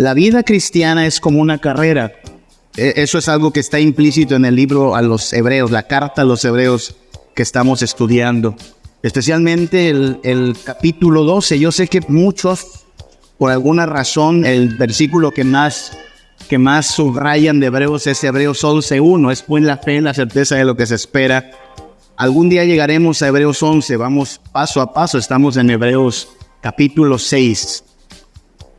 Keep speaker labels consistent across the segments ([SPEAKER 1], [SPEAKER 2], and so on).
[SPEAKER 1] La vida cristiana es como una carrera. Eso es algo que está implícito en el libro a los Hebreos, la carta a los Hebreos que estamos estudiando. Especialmente el capítulo 12. Yo sé que muchos, por alguna razón, el versículo que más subrayan de Hebreos es Hebreos 11:1. Es pues la fe, la certeza de lo que se espera. Algún día llegaremos a Hebreos 11. Vamos paso a paso. Estamos en Hebreos capítulo 6.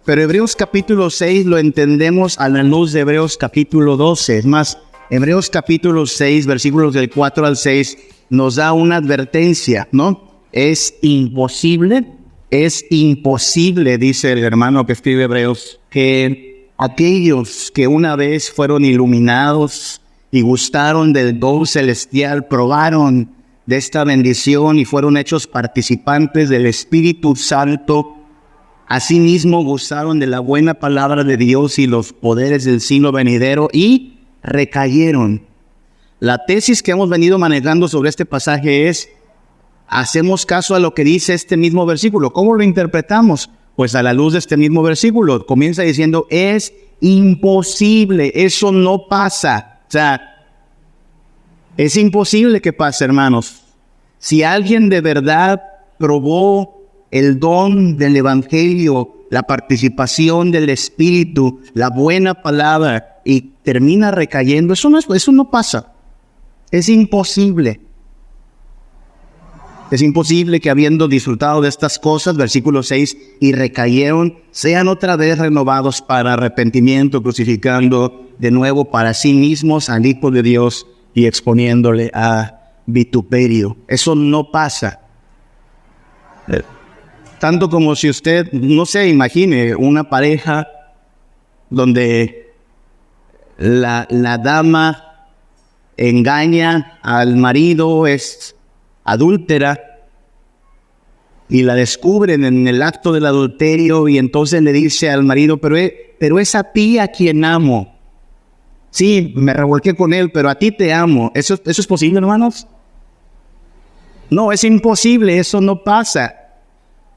[SPEAKER 1] Pero Hebreos capítulo 6 lo entendemos a la luz de Hebreos capítulo 12. Es más, Hebreos capítulo 6, versículos del 4 al 6, nos da una advertencia, ¿no? Es imposible, dice el hermano que escribe Hebreos, que aquellos que una vez fueron iluminados y gustaron del don celestial, probaron de esta bendición y fueron hechos participantes del Espíritu Santo, asimismo gozaron de la buena palabra de Dios y los poderes del siglo venidero y recayeron. La tesis que hemos venido manejando sobre este pasaje es: hacemos caso a lo que dice este mismo versículo. ¿Cómo lo interpretamos? Pues a la luz de este mismo versículo. Comienza diciendo, es imposible, eso no pasa. O sea, es imposible que pase, hermanos. Si alguien de verdad probó el don del Evangelio, la participación del Espíritu, la buena palabra, y termina recayendo, eso no pasa. Es imposible. Es imposible que habiendo disfrutado de estas cosas, versículo 6, y recayeron, sean otra vez renovados para arrepentimiento, crucificando de nuevo para sí mismos al Hijo de Dios y exponiéndole a vituperio. Eso no pasa. Tanto como si usted, no sé, imagine una pareja donde la dama engaña al marido, es adúltera, y la descubren en el acto del adulterio, y entonces le dice al marido, pero es a ti a quien amo. Sí, me revolqué con él, pero a ti te amo. ¿Eso es posible, hermanos? No, es imposible, eso no pasa.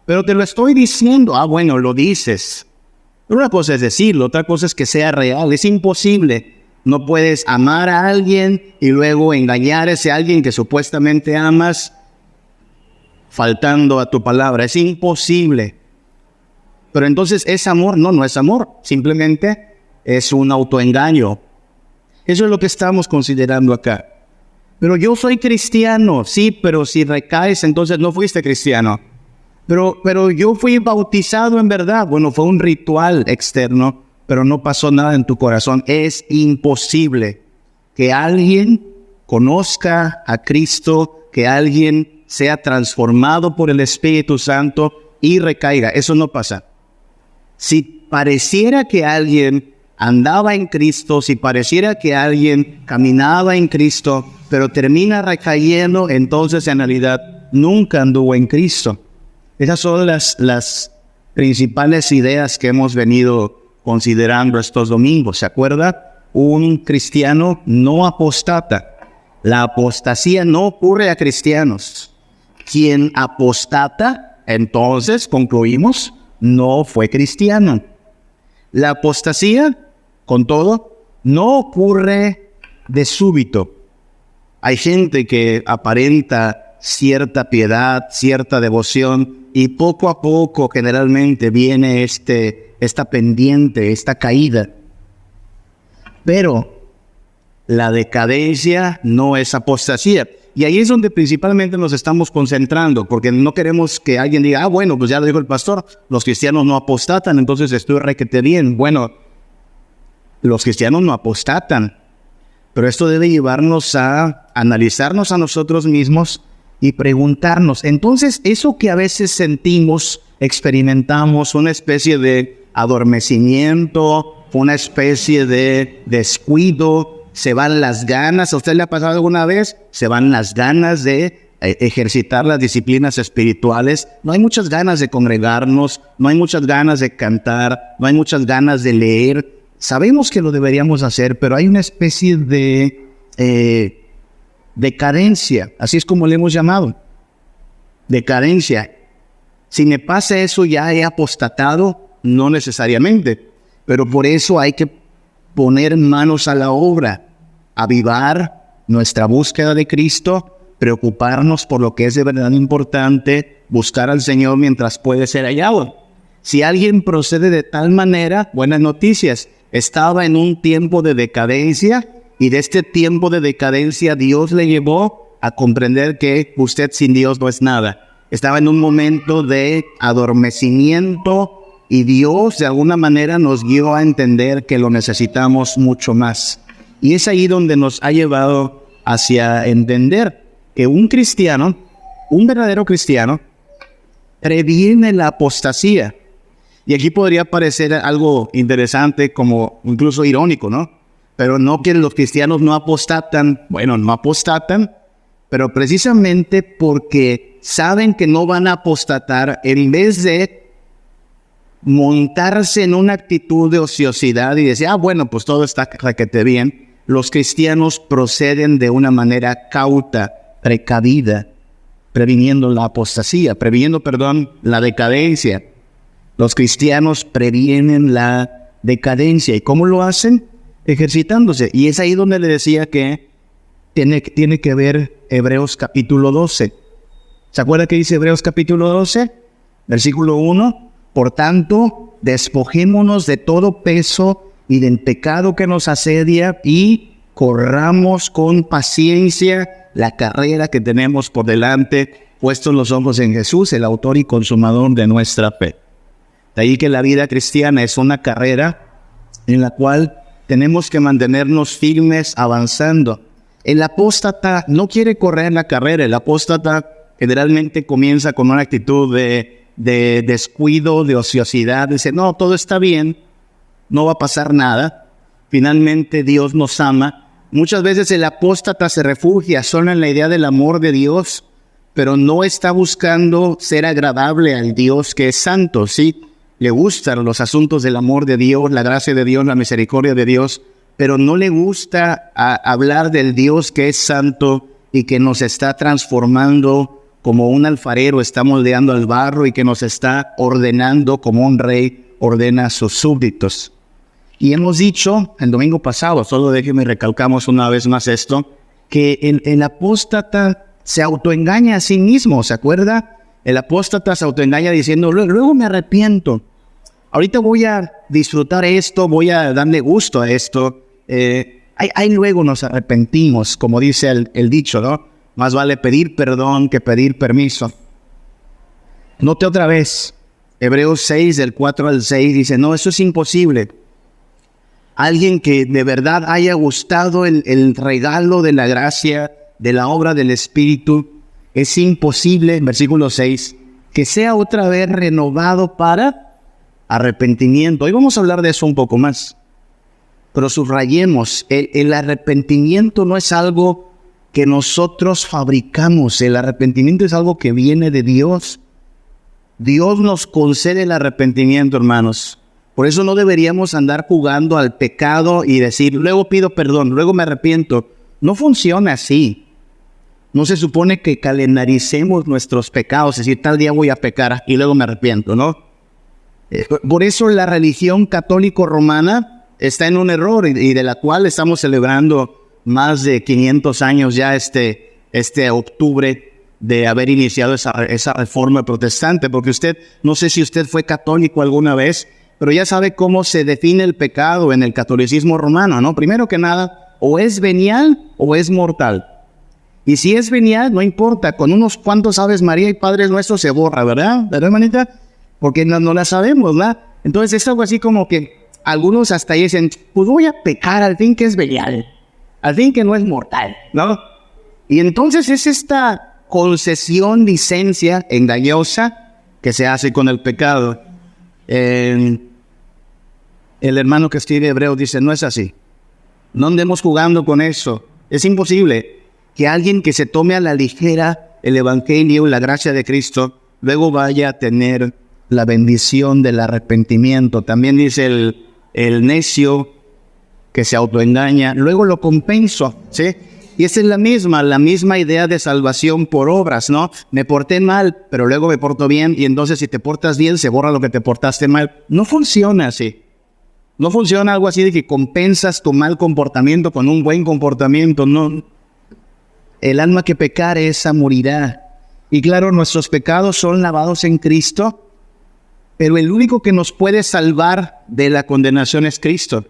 [SPEAKER 1] Pero te lo estoy diciendo. Ah, bueno, lo dices. Pero una cosa es decirlo, otra cosa es que sea real. Es imposible. No puedes amar a alguien y luego engañar a ese alguien que supuestamente amas, faltando a tu palabra. Es imposible. Pero entonces, ¿es amor? No, no es amor. Simplemente es un autoengaño. Eso es lo que estamos considerando acá. Pero yo soy cristiano. Sí, pero si recaes, entonces no fuiste cristiano. Pero yo fui bautizado en verdad. Bueno, fue un ritual externo, pero no pasó nada en tu corazón. Es imposible que alguien conozca a Cristo, que alguien sea transformado por el Espíritu Santo y recaiga. Eso no pasa. Si pareciera que alguien andaba en Cristo, si pareciera que alguien caminaba en Cristo, pero termina recayendo, entonces en realidad nunca anduvo en Cristo. Esas son las principales ideas que hemos venido considerando estos domingos. ¿Se acuerda? Un cristiano no apostata. La apostasía no ocurre a cristianos. Quien apostata, entonces concluimos, no fue cristiano. La apostasía, con todo, no ocurre de súbito. Hay gente que aparenta cierta piedad, cierta devoción, y poco a poco generalmente viene esta pendiente, esta caída. Pero la decadencia no es apostasía. Y ahí es donde principalmente nos estamos concentrando, porque no queremos que alguien diga, bueno, pues ya lo dijo el pastor, los cristianos no apostatan, entonces estoy requete bien. Bueno, los cristianos no apostatan, pero esto debe llevarnos a analizarnos a nosotros mismos y preguntarnos, entonces, eso que a veces sentimos, experimentamos, una especie de adormecimiento, una especie de descuido, se van las ganas. ¿A usted le ha pasado alguna vez? Se van las ganas de ejercitar las disciplinas espirituales. No hay muchas ganas de congregarnos, no hay muchas ganas de cantar, no hay muchas ganas de leer. Sabemos que lo deberíamos hacer, pero hay una especie de decadencia, así es como le hemos llamado, decadencia. Si me pasa eso, ya he apostatado, no necesariamente. Pero por eso hay que poner manos a la obra, avivar nuestra búsqueda de Cristo, preocuparnos por lo que es de verdad importante, buscar al Señor mientras puede ser hallado. Si alguien procede de tal manera, buenas noticias, estaba en un tiempo de decadencia y de este tiempo de decadencia Dios le llevó a comprender que usted sin Dios no es nada. Estaba en un momento de adormecimiento y Dios de alguna manera nos guió a entender que lo necesitamos mucho más. Y es ahí donde nos ha llevado hacia entender que un cristiano, un verdadero cristiano, previene la apostasía. Y aquí podría parecer algo interesante, como incluso irónico, ¿no? Pero no que los cristianos no apostatan. Bueno, no apostatan, pero precisamente porque saben que no van a apostatar, en vez de montarse en una actitud de ociosidad y decir, bueno, pues todo está requete bien, los cristianos proceden de una manera cauta, precavida, previniendo la apostasía, la decadencia. Los cristianos previenen la decadencia. ¿Y cómo lo hacen? Ejercitándose. Y es ahí donde le decía que tiene que ver Hebreos capítulo 12. ¿Se acuerda que dice Hebreos capítulo 12? Versículo 1. Por tanto, despojémonos de todo peso y del pecado que nos asedia y corramos con paciencia la carrera que tenemos por delante, puestos los ojos en Jesús, el autor y consumador de nuestra fe. De ahí que la vida cristiana es una carrera en la cual tenemos que mantenernos firmes avanzando. El apóstata no quiere correr la carrera. El apóstata generalmente comienza con una actitud de descuido, de ociosidad. Dice, no, todo está bien, no va a pasar nada. Finalmente Dios nos ama. Muchas veces el apóstata se refugia solo en la idea del amor de Dios, pero no está buscando ser agradable al Dios que es santo, ¿sí? Le gustan los asuntos del amor de Dios, la gracia de Dios, la misericordia de Dios, pero no le gusta hablar del Dios que es santo y que nos está transformando como un alfarero, está moldeando al barro y que nos está ordenando como un rey ordena a sus súbditos. Y hemos dicho el domingo pasado, solo déjeme recalcamos una vez más esto, que el apóstata se autoengaña a sí mismo, ¿se acuerda? El apóstata se autoengaña diciendo, luego me arrepiento. Ahorita voy a disfrutar esto, voy a darle gusto a esto. Ahí luego nos arrepentimos, como dice el dicho, ¿no? Más vale pedir perdón que pedir permiso. Note otra vez, Hebreos 6, del 4 al 6, dice, no, eso es imposible. Alguien que de verdad haya gustado el regalo de la gracia, de la obra del Espíritu, es imposible, versículo 6, que sea otra vez renovado para arrepentimiento. Hoy vamos a hablar de eso un poco más. Pero subrayemos, el arrepentimiento no es algo que nosotros fabricamos. El arrepentimiento es algo que viene de Dios. Dios nos concede el arrepentimiento, hermanos. Por eso no deberíamos andar jugando al pecado y decir, luego pido perdón, luego me arrepiento. No funciona así. No se supone que calendaricemos nuestros pecados, es decir, tal día voy a pecar y luego me arrepiento, ¿no? Por eso la religión católico-romana está en un error y de la cual estamos celebrando más de 500 años ya este octubre de haber iniciado esa reforma protestante, porque no sé si usted fue católico alguna vez, pero ya sabe cómo se define el pecado en el catolicismo romano, ¿no? Primero que nada, o es venial o es mortal. Y si es venial, no importa, con unos cuantos Aves María y Padres Nuestros se borra, ¿verdad? ¿Verdad, hermanita? Porque no la sabemos, ¿verdad? Entonces es algo así como que algunos hasta ahí dicen, pues voy a pecar al fin que es venial, al fin que no es mortal, ¿no? Y entonces es esta concesión, licencia engañosa que se hace con el pecado. El hermano que escribe Hebreos dice, no es así. No andemos jugando con eso. Es imposible que alguien que se tome a la ligera el evangelio y la gracia de Cristo, luego vaya a tener la bendición del arrepentimiento. También dice el necio que se autoengaña, luego lo compenso, ¿sí? Y esa es la misma idea de salvación por obras, ¿no? Me porté mal, pero luego me porto bien, y entonces si te portas bien, se borra lo que te portaste mal. No funciona así. No funciona algo así de que compensas tu mal comportamiento con un buen comportamiento, no. El alma que pecare, esa morirá. Y claro, nuestros pecados son lavados en Cristo, pero el único que nos puede salvar de la condenación es Cristo.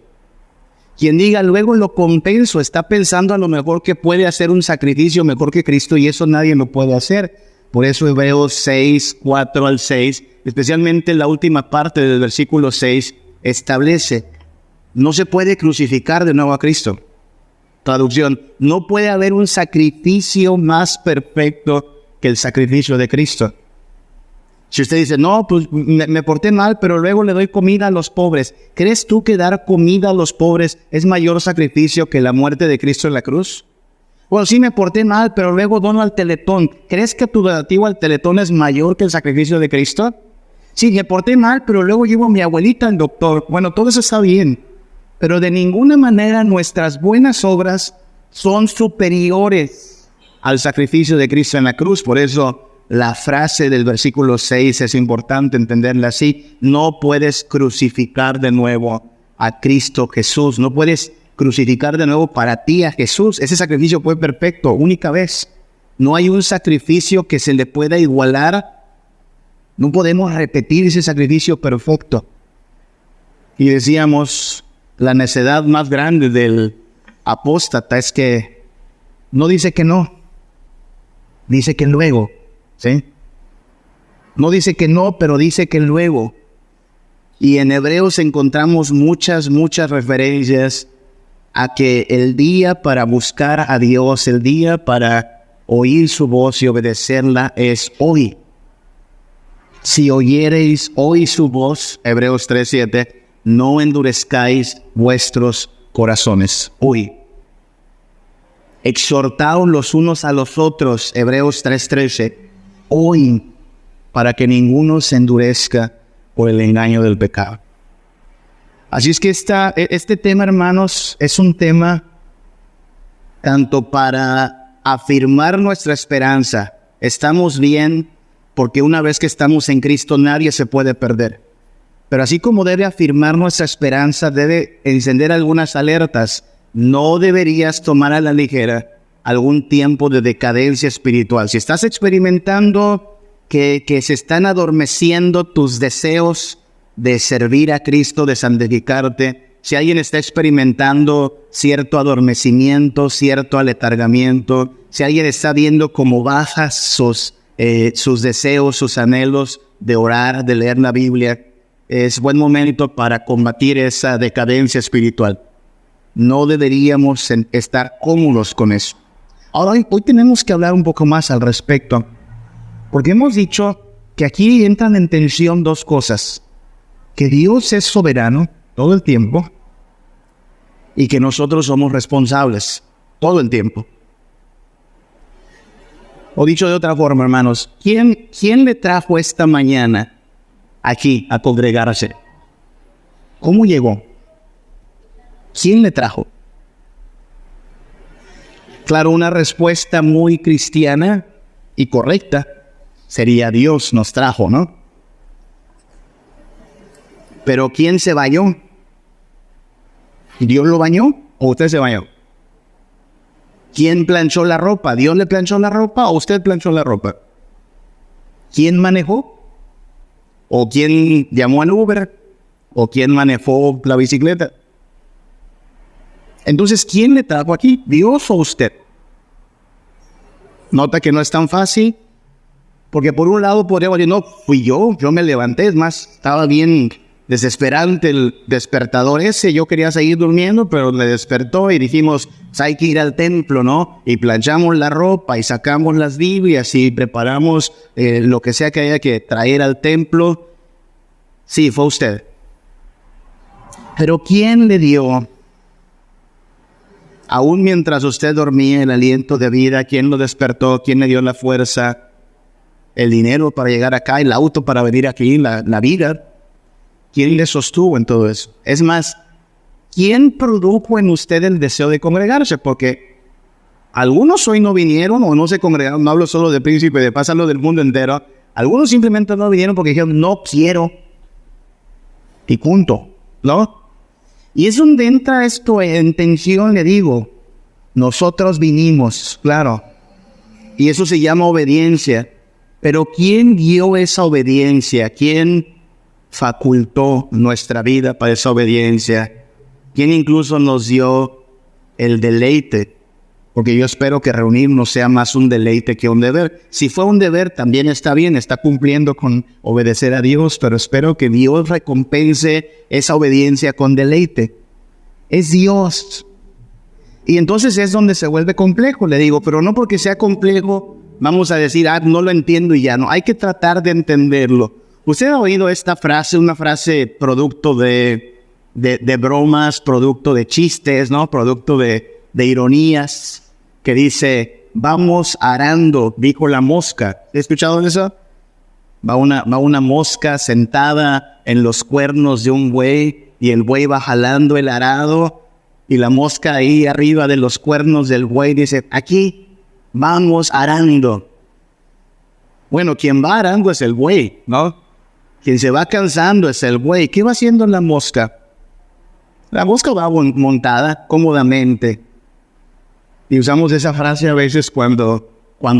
[SPEAKER 1] Quien diga, luego lo compenso, está pensando a lo mejor que puede hacer un sacrificio mejor que Cristo, y eso nadie lo puede hacer. Por eso Hebreos 6, 4 al 6, especialmente la última parte del versículo 6, establece, no se puede crucificar de nuevo a Cristo. Traducción, no puede haber un sacrificio más perfecto que el sacrificio de Cristo. Si usted dice, no, pues me porté mal, pero luego le doy comida a los pobres, ¿crees tú que dar comida a los pobres es mayor sacrificio que la muerte de Cristo en la cruz? Bueno, sí me porté mal, pero luego dono al Teletón. ¿Crees que tu donativo al Teletón es mayor que el sacrificio de Cristo? Sí, me porté mal, pero luego llevo a mi abuelita al doctor. Bueno, todo eso está bien, pero de ninguna manera nuestras buenas obras son superiores al sacrificio de Cristo en la cruz. Por eso la frase del versículo 6 es importante entenderla así. No puedes crucificar de nuevo a Cristo Jesús. No puedes crucificar de nuevo para ti a Jesús. Ese sacrificio fue perfecto, única vez. No hay un sacrificio que se le pueda igualar. No podemos repetir ese sacrificio perfecto. Y decíamos, la necedad más grande del apóstata es que no dice que no, dice que luego, ¿sí? No dice que no, pero dice que luego. Y en Hebreos encontramos muchas referencias a que el día para buscar a Dios, el día para oír su voz y obedecerla es hoy. Si oyereis hoy su voz, Hebreos 3:7, no endurezcáis vuestros corazones. Hoy. Exhortaos los unos a los otros, Hebreos 3:13, hoy, para que ninguno se endurezca por el engaño del pecado. Así es que este tema, hermanos, es un tema tanto para afirmar nuestra esperanza. Estamos bien porque una vez que estamos en Cristo nadie se puede perder. Pero así como debe afirmar nuestra esperanza, debe encender algunas alertas. No deberías tomar a la ligera algún tiempo de decadencia espiritual. Si estás experimentando que se están adormeciendo tus deseos de servir a Cristo, de santificarte, si alguien está experimentando cierto adormecimiento, cierto aletargamiento, si alguien está viendo cómo bajas sus deseos, sus anhelos de orar, de leer la Biblia, es buen momento para combatir esa decadencia espiritual. No deberíamos estar cómodos con eso. Ahora, hoy tenemos que hablar un poco más al respecto, porque hemos dicho que aquí entran en tensión dos cosas: que Dios es soberano todo el tiempo y que nosotros somos responsables todo el tiempo. O dicho de otra forma, hermanos, ¿quién le trajo esta mañana aquí a congregarse? ¿Cómo llegó? ¿Quién le trajo? Claro, una respuesta muy cristiana y correcta sería Dios nos trajo, ¿no? Pero ¿quién se bañó? ¿Dios lo bañó o usted se bañó? ¿Quién planchó la ropa? ¿Dios le planchó la ropa o usted planchó la ropa? ¿Quién manejó? ¿O quién llamó al Uber? ¿O quién manejó la bicicleta? Entonces, ¿quién le trajo aquí? ¿Dios o usted? Nota que no es tan fácil, porque por un lado podríamos decir, no, fui yo me levanté, es más, estaba bien desesperante el despertador ese, yo quería seguir durmiendo, pero me despertó y dijimos, pues hay que ir al templo, ¿no? Y planchamos la ropa y sacamos las Biblias y preparamos lo que sea que haya que traer al templo. Sí, fue usted. Pero ¿quién le dio, aún mientras usted dormía, el aliento de vida? ¿Quién lo despertó? ¿Quién le dio la fuerza? El dinero para llegar acá, el auto para venir aquí, la vida. ¿Quién le sostuvo en todo eso? Es más, ¿quién produjo en usted el deseo de congregarse? Porque algunos hoy no vinieron o no se congregaron. No hablo solo de Príncipe de Paz, hablo del mundo entero. Algunos simplemente no vinieron porque dijeron, no quiero. Y punto, ¿no? Y es donde entra esto en tensión, le digo. Nosotros vinimos, claro. Y eso se llama obediencia. Pero ¿quién dio esa obediencia? ¿Quién facultó nuestra vida para esa obediencia? ¿Quién incluso nos dio el deleite? Porque yo espero que reunirnos sea más un deleite que un deber. Si fue un deber, también está bien, está cumpliendo con obedecer a Dios, pero espero que Dios recompense esa obediencia con deleite. Es Dios. Y entonces es donde se vuelve complejo, le digo, pero no porque sea complejo, vamos a decir, no lo entiendo y ya no. Hay que tratar de entenderlo. Usted ha oído esta frase, una frase producto de bromas, producto de chistes, ¿no? Producto de ironías, que dice, vamos arando, dijo la mosca. ¿Has escuchado eso? Va una mosca sentada en los cuernos de un buey y el buey va jalando el arado y la mosca ahí arriba de los cuernos del buey dice, aquí vamos arando. Bueno, quien va arando es el buey, ¿no? Quien se va cansando es el buey. ¿Qué va haciendo la mosca? La mosca va montada cómodamente. Y usamos esa frase a veces cuando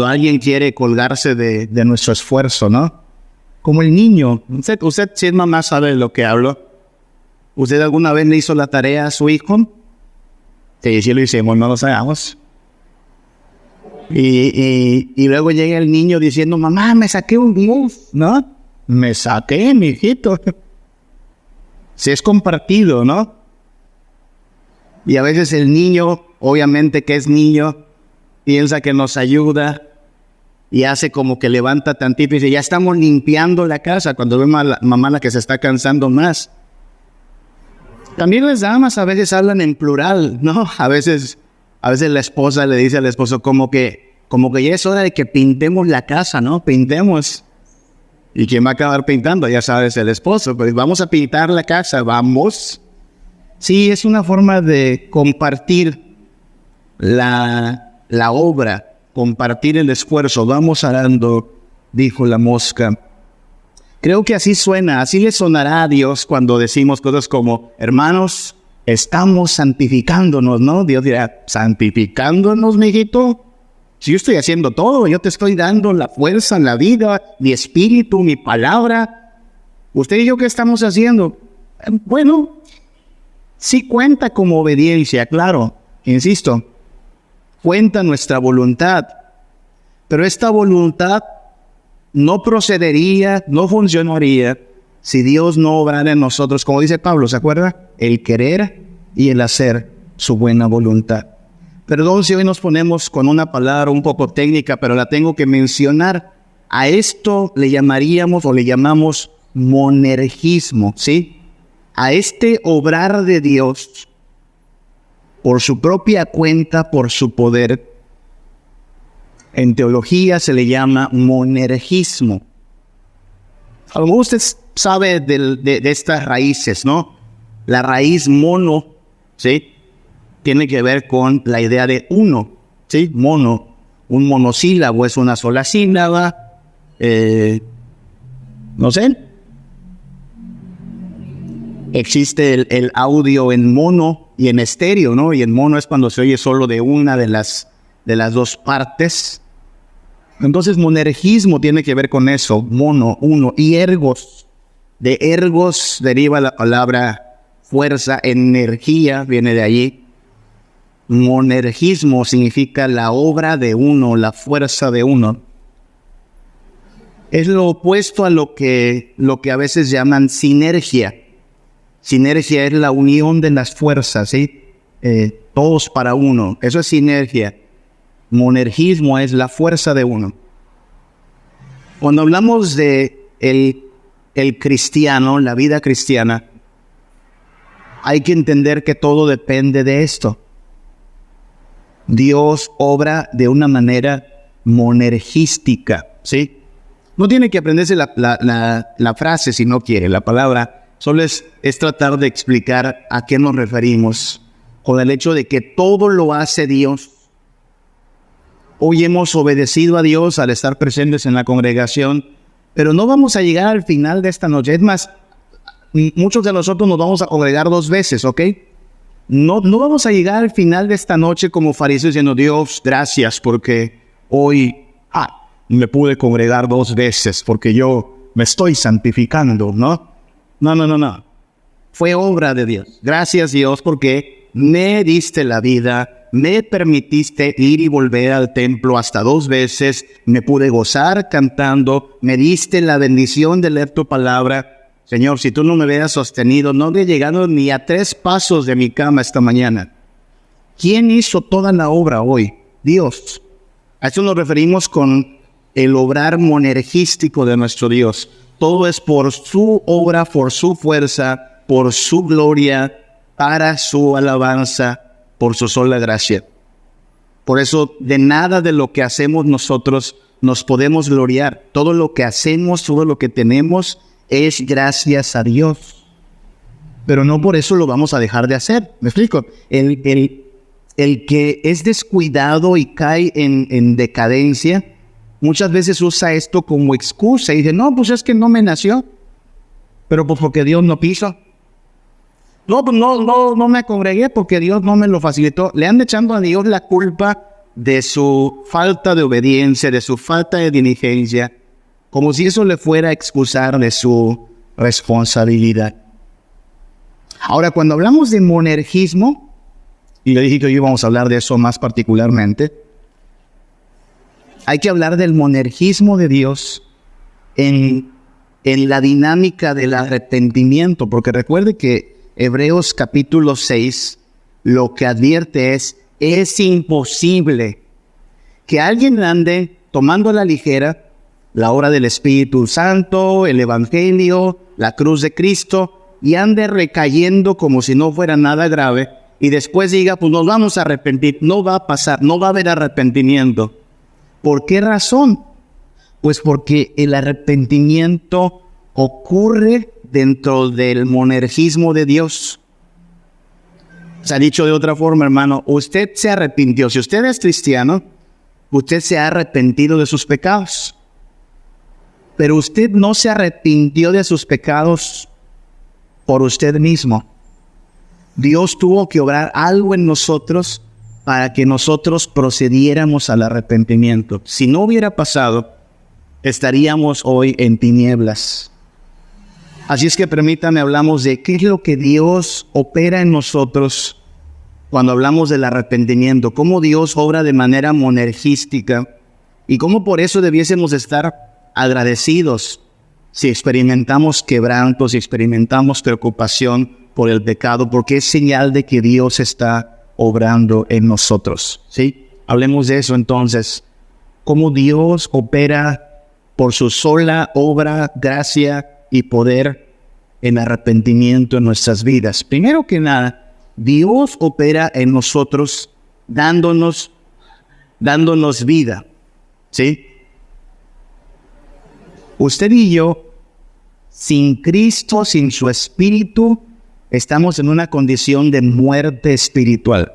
[SPEAKER 1] alguien quiere colgarse de nuestro esfuerzo, ¿no? Como el niño. Usted si es mamá sabe de lo que hablo. ¿Usted alguna vez le hizo la tarea a su hijo? Sí lo hicimos, no lo hagamos. Y luego llega el niño diciendo, mamá, me saqué un 10, ¿no? Me saqué, mi hijito. Si es compartido, ¿no? Y a veces el niño, obviamente que es niño, piensa que nos ayuda y hace como que levanta tantito y dice, ya estamos limpiando la casa, cuando ve mamá la que se está cansando más. También las damas a veces hablan en plural, ¿no? A veces la esposa le dice al esposo como que ya es hora de que pintemos la casa, ¿no? Pintemos. ¿Y quién va a acabar pintando? Ya sabes, el esposo. Pues vamos a pintar la casa, vamos. Sí, es una forma de compartir la obra, compartir el esfuerzo. Vamos arando, dijo la mosca. Creo que así suena, así le sonará a Dios cuando decimos cosas como, hermanos, estamos santificándonos, ¿no? Dios dirá, ¿santificándonos, mijito? Si yo estoy haciendo todo, yo te estoy dando la fuerza, la vida, mi espíritu, mi palabra. ¿Usted y yo qué estamos haciendo? Bueno, sí cuenta como obediencia, claro, insisto, cuenta nuestra voluntad, pero esta voluntad no procedería, no funcionaría si Dios no obrara en nosotros, como dice Pablo, ¿se acuerda? El querer y el hacer su buena voluntad. Perdón si hoy nos ponemos con una palabra un poco técnica, pero la tengo que mencionar. A esto le llamaríamos o le llamamos monergismo, ¿sí? A este obrar de Dios por su propia cuenta, por su poder. En teología se le llama monergismo. A lo mejor usted sabe de estas raíces, ¿no? La raíz mono, ¿sí? Tiene que ver con la idea de uno, ¿sí? Mono. Un monosílabo es una sola sílaba. No sé. Existe el audio en mono y en estéreo, ¿no? Y en mono es cuando se oye solo de una de las dos partes. Entonces, monergismo tiene que ver con eso, mono, uno. Y ergos, de ergos deriva la palabra fuerza, energía, viene de allí. Monergismo significa la obra de uno, la fuerza de uno. Es lo opuesto a lo que a veces llaman sinergia. Sinergia es la unión de las fuerzas, ¿sí? Todos para uno, eso es sinergia. Monergismo es la fuerza de uno. Cuando hablamos de el cristiano, la vida cristiana, hay que entender que todo depende de esto. Dios obra de una manera monergística, ¿sí? No tiene que aprenderse la frase si no quiere, la palabra. Solo es tratar de explicar a qué nos referimos con el hecho de que todo lo hace Dios. Hoy hemos obedecido a Dios al estar presentes en la congregación, pero no vamos a llegar al final de esta noche. Es más, muchos de nosotros nos vamos a congregar 2 veces, ¿ok? No vamos a llegar al final de esta noche como fariseos diciendo, Dios, gracias porque hoy me pude congregar 2 veces porque yo me estoy santificando, ¿no? No. Fue obra de Dios. Gracias, Dios, porque me diste la vida, me permitiste ir y volver al templo hasta 2 veces, me pude gozar cantando, me diste la bendición de leer tu palabra. Señor, si tú no me hubieras sostenido, no habría llegado ni a 3 pasos de mi cama esta mañana. ¿Quién hizo toda la obra hoy? Dios. A eso nos referimos con el obrar monergístico de nuestro Dios. Todo es por su obra, por su fuerza, por su gloria, para su alabanza, por su sola gracia. Por eso, de nada de lo que hacemos nosotros nos podemos gloriar. Todo lo que hacemos, todo lo que tenemos, es gracias a Dios. Pero no por eso lo vamos a dejar de hacer. ¿Me explico? El que es descuidado y cae en decadencia, muchas veces usa esto como excusa y dice, no, pues es que no me nació. Pero pues porque Dios no quiso. No, pues no me congregué porque Dios no me lo facilitó. Le anda echando a Dios la culpa de su falta de obediencia, de su falta de diligencia, como si eso le fuera a excusar de su responsabilidad. Ahora, cuando hablamos de monergismo, y le dije que hoy vamos a hablar de eso más particularmente, hay que hablar del monergismo de Dios en la dinámica del arrepentimiento, porque recuerde que Hebreos capítulo 6 lo que advierte es imposible que alguien ande tomando a la ligera la obra del Espíritu Santo, el Evangelio, la cruz de Cristo, y ande recayendo como si no fuera nada grave, y después diga, pues nos vamos a arrepentir. No va a pasar, no va a haber arrepentimiento. ¿Por qué razón? Pues porque el arrepentimiento ocurre dentro del monergismo de Dios. Se ha dicho de otra forma, hermano, usted se arrepintió. Si usted es cristiano, usted se ha arrepentido de sus pecados. Pero usted no se arrepintió de sus pecados por usted mismo. Dios tuvo que obrar algo en nosotros para que nosotros procediéramos al arrepentimiento. Si no hubiera pasado, estaríamos hoy en tinieblas. Así es que permítame, hablamos de qué es lo que Dios opera en nosotros cuando hablamos del arrepentimiento, cómo Dios obra de manera monergística y cómo por eso debiésemos estar agradecidos si experimentamos quebrantos, si experimentamos preocupación por el pecado, porque es señal de que Dios está obrando en nosotros, ¿sí? Hablemos de eso entonces, cómo Dios opera por su sola obra, gracia y poder en arrepentimiento en nuestras vidas. Primero que nada, Dios opera en nosotros dándonos vida, ¿sí? Usted y yo, sin Cristo, sin su Espíritu, estamos en una condición de muerte espiritual.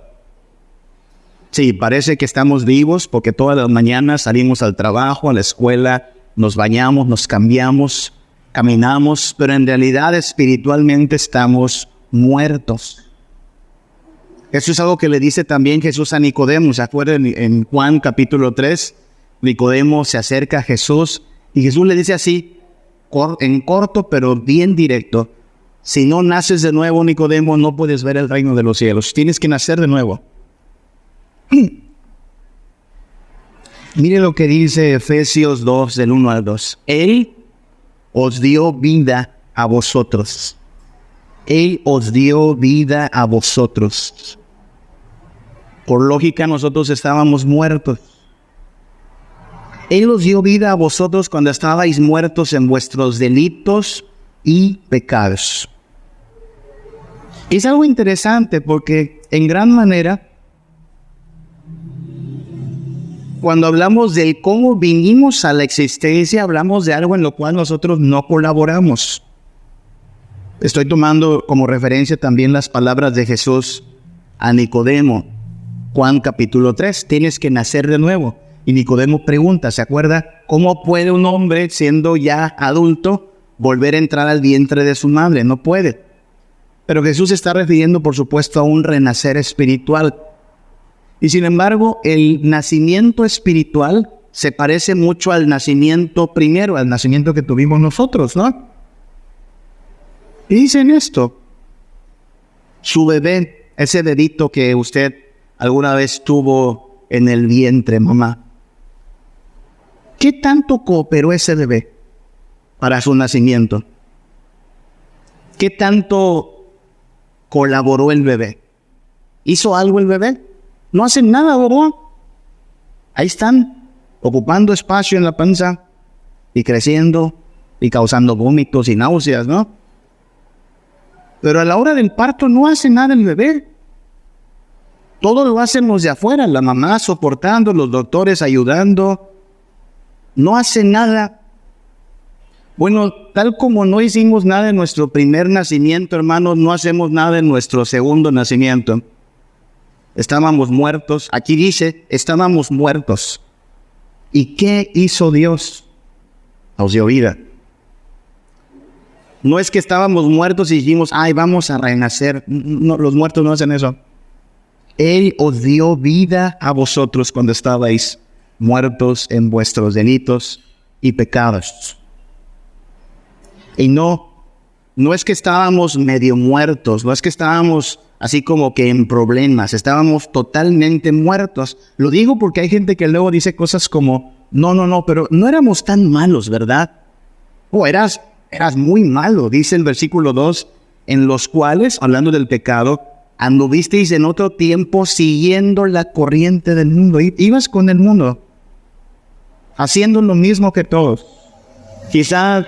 [SPEAKER 1] Sí, parece que estamos vivos porque todas las mañanas salimos al trabajo, a la escuela, nos bañamos, nos cambiamos, caminamos, pero en realidad espiritualmente estamos muertos. Eso es algo que le dice también Jesús a Nicodemo. ¿Se acuerdan? En Juan capítulo 3, Nicodemo se acerca a Jesús y Jesús le dice así, en corto pero bien directo, si no naces de nuevo, Nicodemo, no puedes ver el reino de los cielos. Tienes que nacer de nuevo. Mire lo que dice Efesios 2, del 1 al 2. Él os dio vida a vosotros. Él os dio vida a vosotros. Por lógica, nosotros estábamos muertos. Él os dio vida a vosotros cuando estabais muertos en vuestros delitos y pecados. Es algo interesante porque en gran manera, cuando hablamos de cómo vinimos a la existencia, hablamos de algo en lo cual nosotros no colaboramos. Estoy tomando como referencia también las palabras de Jesús a Nicodemo. Juan capítulo 3, tienes que nacer de nuevo. Y Nicodemo pregunta, ¿se acuerda? ¿Cómo puede un hombre, siendo ya adulto, volver a entrar al vientre de su madre, no puede. Pero Jesús se está refiriendo, por supuesto, a un renacer espiritual. Y sin embargo, el nacimiento espiritual se parece mucho al nacimiento primero, al nacimiento que tuvimos nosotros, ¿no? Y dicen esto: su bebé, ese dedito que usted alguna vez tuvo en el vientre, mamá, ¿qué tanto cooperó ese bebé para su nacimiento? ¿Qué tanto colaboró el bebé? ¿Hizo algo el bebé? No hacen nada, ¿verdad? Ahí están, ocupando espacio en la panza y creciendo y causando vómitos y náuseas, ¿no? Pero a la hora del parto no hace nada el bebé. Todo lo hacen los de afuera, la mamá soportando, los doctores ayudando. No hace nada. Bueno, tal como no hicimos nada en nuestro primer nacimiento, hermanos, no hacemos nada en nuestro segundo nacimiento. Estábamos muertos. Aquí dice, estábamos muertos. ¿Y qué hizo Dios? Nos dio vida. No es que estábamos muertos y dijimos, ay, vamos a renacer. No, los muertos no hacen eso. Él os dio vida a vosotros cuando estabais muertos en vuestros delitos y pecados. Y no es que estábamos medio muertos, no es que estábamos así como que en problemas, estábamos totalmente muertos. Lo digo porque hay gente que luego dice cosas como, no, pero no éramos tan malos, ¿verdad? Eras muy malo, dice el versículo 2, en los cuales, hablando del pecado, anduvisteis en otro tiempo siguiendo la corriente del mundo. Ibas con el mundo, haciendo lo mismo que todos. Quizá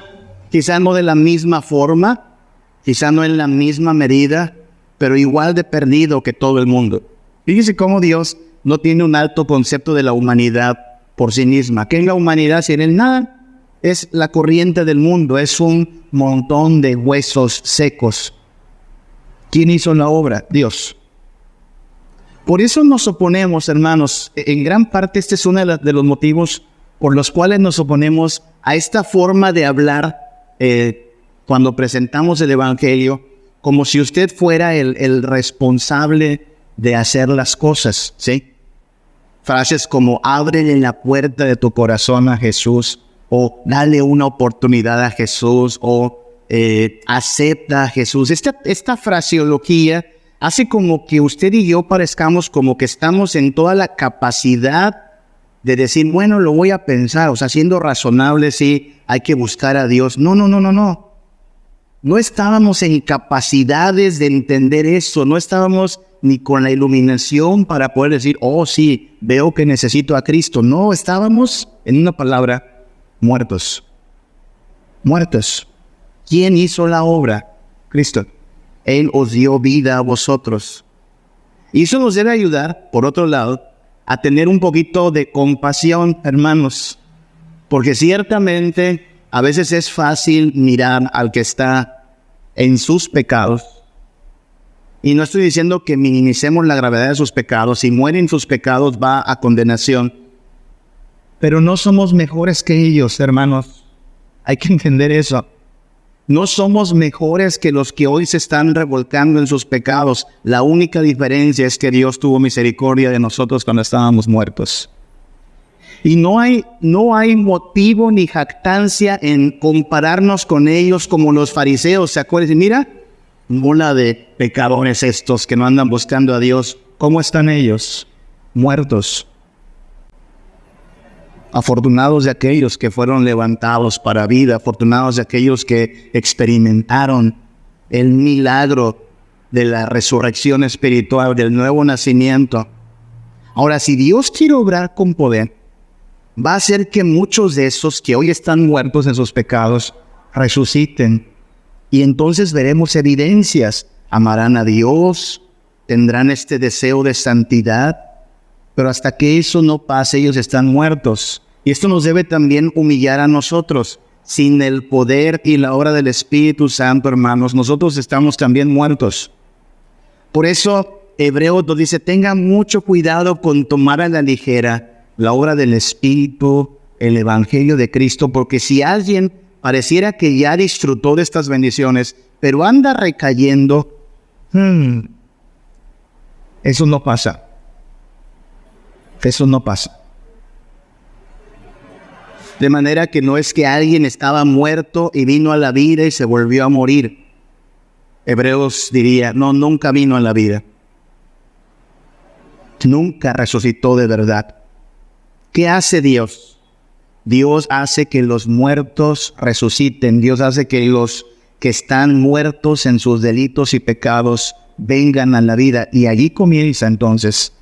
[SPEAKER 1] no de la misma forma, quizá no en la misma medida, pero igual de perdido que todo el mundo. Fíjese cómo Dios no tiene un alto concepto de la humanidad por sí misma. ¿Qué es la humanidad sin el nada? Es la corriente del mundo, es un montón de huesos secos. ¿Quién hizo la obra? Dios. Por eso nos oponemos, hermanos, en gran parte este es uno de los motivos por los cuales nos oponemos a esta forma de hablar cuando presentamos el Evangelio, como si usted fuera el responsable de hacer las cosas, ¿sí? Frases como, ábrele la puerta de tu corazón a Jesús, o dale una oportunidad a Jesús, o acepta a Jesús. Esta fraseología hace como que usted y yo parezcamos como que estamos en toda la capacidad de decir, bueno, lo voy a pensar, o sea, siendo razonable, sí, hay que buscar a Dios. No. No estábamos en capacidades de entender eso, no estábamos ni con la iluminación para poder decir, oh sí, veo que necesito a Cristo. No, estábamos, en una palabra, muertos. Muertos. ¿Quién hizo la obra? Cristo. Él os dio vida a vosotros. Y eso nos debe ayudar, por otro lado, a tener un poquito de compasión, hermanos. Porque ciertamente a veces es fácil mirar al que está en sus pecados. Y no estoy diciendo que minimicemos la gravedad de sus pecados. Si muere en sus pecados va a condenación. Pero no somos mejores que ellos, hermanos. Hay que entender eso. No somos mejores que los que hoy se están revolcando en sus pecados. La única diferencia es que Dios tuvo misericordia de nosotros cuando estábamos muertos. Y no hay motivo ni jactancia en compararnos con ellos como los fariseos. ¿Se acuerdan? Mira, bola de pecadores estos que no andan buscando a Dios. ¿Cómo están ellos? Muertos. Afortunados de aquellos que fueron levantados para vida. Afortunados de aquellos que experimentaron el milagro de la resurrección espiritual, del nuevo nacimiento. Ahora, si Dios quiere obrar con poder, va a hacer que muchos de esos que hoy están muertos en sus pecados resuciten. Y entonces veremos evidencias. Amarán a Dios, tendrán este deseo de santidad. Pero hasta que eso no pase, ellos están muertos. Y esto nos debe también humillar a nosotros. Sin el poder y la obra del Espíritu Santo, hermanos, nosotros estamos también muertos. Por eso Hebreos nos dice, tengan mucho cuidado con tomar a la ligera la obra del Espíritu, el Evangelio de Cristo, porque si alguien pareciera que ya disfrutó de estas bendiciones, pero anda recayendo. Eso no pasa. Eso no pasa. De manera que no es que alguien estaba muerto y vino a la vida y se volvió a morir. Hebreos diría, no, nunca vino a la vida. Nunca resucitó de verdad. ¿Qué hace Dios? Dios hace que los muertos resuciten. Dios hace que los que están muertos en sus delitos y pecados vengan a la vida. Y allí comienza entonces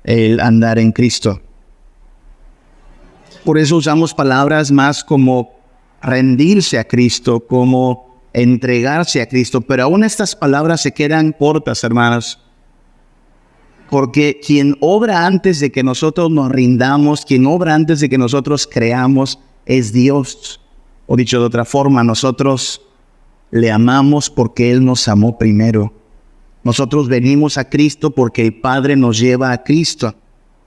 [SPEAKER 1] el andar en Cristo. Por eso usamos palabras más como rendirse a Cristo, como entregarse a Cristo. Pero aún estas palabras se quedan cortas, hermanos. Porque quien obra antes de que nosotros nos rindamos, quien obra antes de que nosotros creamos, es Dios. O dicho de otra forma, nosotros le amamos porque Él nos amó primero. Nosotros venimos a Cristo porque el Padre nos lleva a Cristo.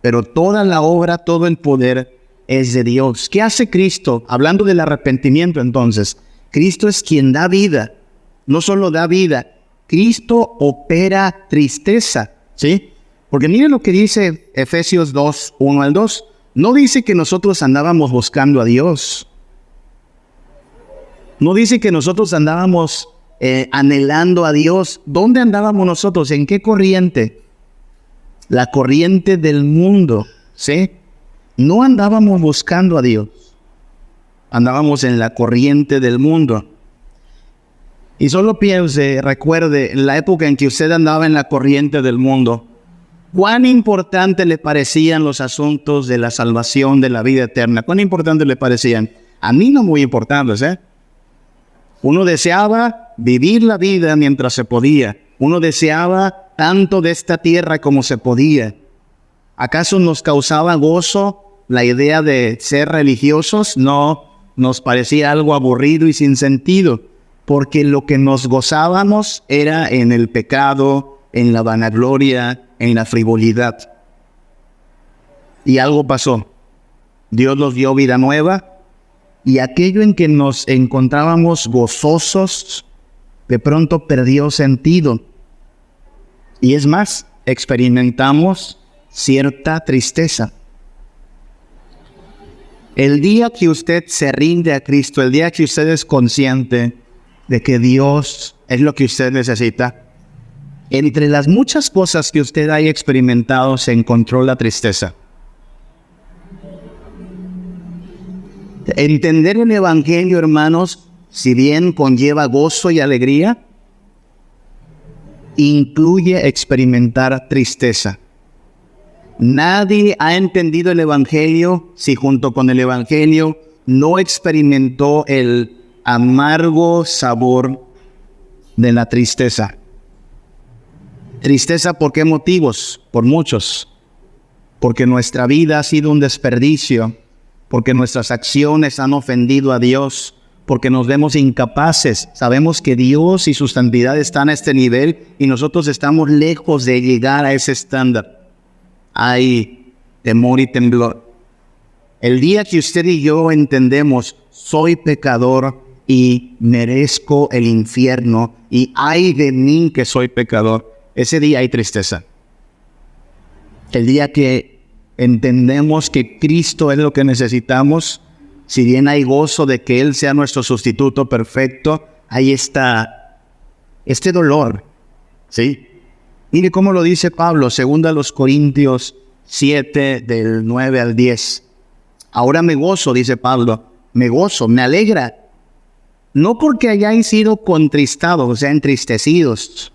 [SPEAKER 1] Pero toda la obra, todo el poder es de Dios. ¿Qué hace Cristo? Hablando del arrepentimiento entonces. Cristo es quien da vida. No solo da vida, Cristo opera tristeza, ¿sí? Porque miren lo que dice Efesios 2, 1 al 2. No dice que nosotros andábamos buscando a Dios. No dice que nosotros andábamos anhelando a Dios. ¿Dónde andábamos nosotros? ¿En qué corriente? La corriente del mundo, ¿sí? No andábamos buscando a Dios. Andábamos en la corriente del mundo. Y solo piense, recuerde, en la época en que usted andaba en la corriente del mundo, ¿cuán importante le parecían los asuntos de la salvación, de la vida eterna? ¿Cuán importante le parecían? A mí no muy importantes, ¿eh? Uno deseaba vivir la vida mientras se podía. Uno deseaba tanto de esta tierra como se podía. ¿Acaso nos causaba gozo la idea de ser religiosos? No, nos parecía algo aburrido y sin sentido, porque lo que nos gozábamos era en el pecado, en la vanagloria, en la frivolidad. Y algo pasó. Dios nos dio vida nueva, y aquello en que nos encontrábamos gozosos, de pronto perdió sentido. Y es más, experimentamos cierta tristeza. El día que usted se rinde a Cristo, el día que usted es consciente de que Dios es lo que usted necesita, entre las muchas cosas que usted haya experimentado se encontró la tristeza. Entender el Evangelio, hermanos, si bien conlleva gozo y alegría, incluye experimentar tristeza. Nadie ha entendido el Evangelio si junto con el Evangelio no experimentó el amargo sabor de la tristeza. Tristeza, ¿por qué motivos? Por muchos. Porque nuestra vida ha sido un desperdicio, porque nuestras acciones han ofendido a Dios, porque nos vemos incapaces. Sabemos que Dios y su santidad están a este nivel y nosotros estamos lejos de llegar a ese estándar. Hay temor y temblor. El día que usted y yo entendemos, soy pecador y merezco el infierno, y ay de mí que soy pecador, ese día hay tristeza. El día que entendemos que Cristo es lo que necesitamos, si bien hay gozo de que Él sea nuestro sustituto perfecto, ahí está este dolor, ¿sí? Mire cómo lo dice Pablo, 2 Corintios 7, del 9 al 10. Ahora me gozo, dice Pablo, me gozo, me alegra, no porque hayáis sido contristados, o sea, entristecidos,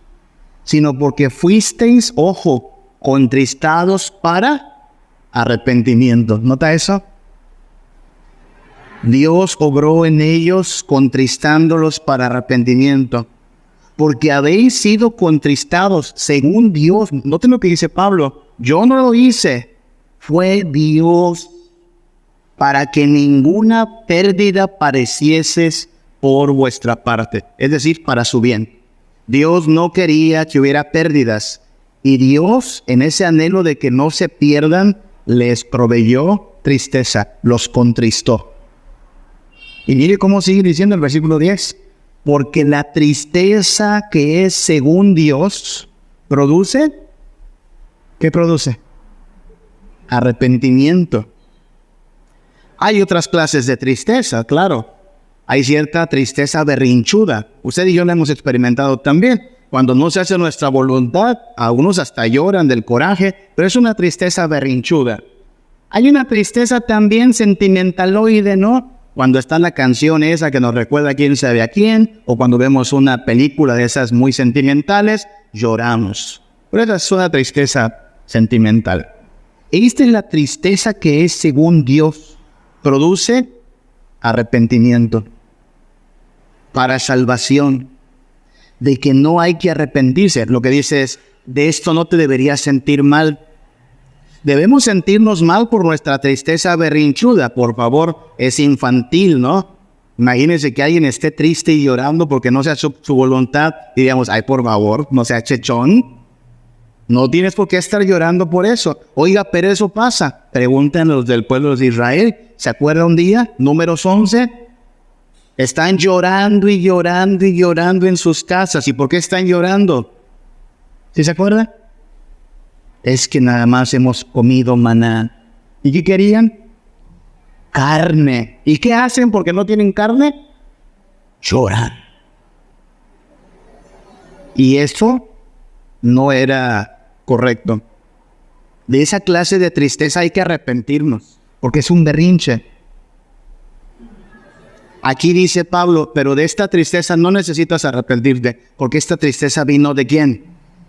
[SPEAKER 1] sino porque fuisteis, ojo, contristados para arrepentimiento. ¿Nota eso? Dios obró en ellos contristándolos para arrepentimiento, porque habéis sido contristados según Dios. Noten lo que dice Pablo, yo no lo hice, fue Dios, para que ninguna pérdida pareciese por vuestra parte, es decir, para su bien. Dios no quería que hubiera pérdidas, y Dios, en ese anhelo de que no se pierdan, les proveyó tristeza, los contristó. Y mire cómo sigue diciendo el versículo 10. Porque la tristeza que es según Dios produce, ¿qué produce? Arrepentimiento. Hay otras clases de tristeza, claro. Hay cierta tristeza berrinchuda. Usted y yo la hemos experimentado también. Cuando no se hace nuestra voluntad, algunos hasta lloran del coraje, pero es una tristeza berrinchuda. Hay una tristeza también sentimentaloide, ¿no? Cuando está la canción esa que nos recuerda a quién sabe a quién, o cuando vemos una película de esas muy sentimentales, lloramos. Pero esa es una tristeza sentimental. Esta es la tristeza que es según Dios. Produce arrepentimiento para salvación, de que no hay que arrepentirse. Lo que dice es, de esto no te deberías sentir mal. Debemos sentirnos mal por nuestra tristeza berrinchuda. Por favor, es infantil, ¿no? Imagínense que alguien esté triste y llorando porque no se hace su voluntad. Diríamos, ay, por favor, no sea chechón. No tienes por qué estar llorando por eso. Oiga, pero eso pasa. Preguntan los del pueblo de Israel. ¿Se acuerda un día? Números 11. Están llorando y llorando y llorando en sus casas. ¿Y por qué están llorando? ¿Sí se acuerda? Es que nada más hemos comido maná. ¿Y qué querían? Carne. ¿Y qué hacen porque no tienen carne? Lloran. Y eso no era correcto. De esa clase de tristeza hay que arrepentirnos, porque es un berrinche. Aquí dice Pablo, pero de esta tristeza no necesitas arrepentirte, porque esta tristeza vino ¿de quién?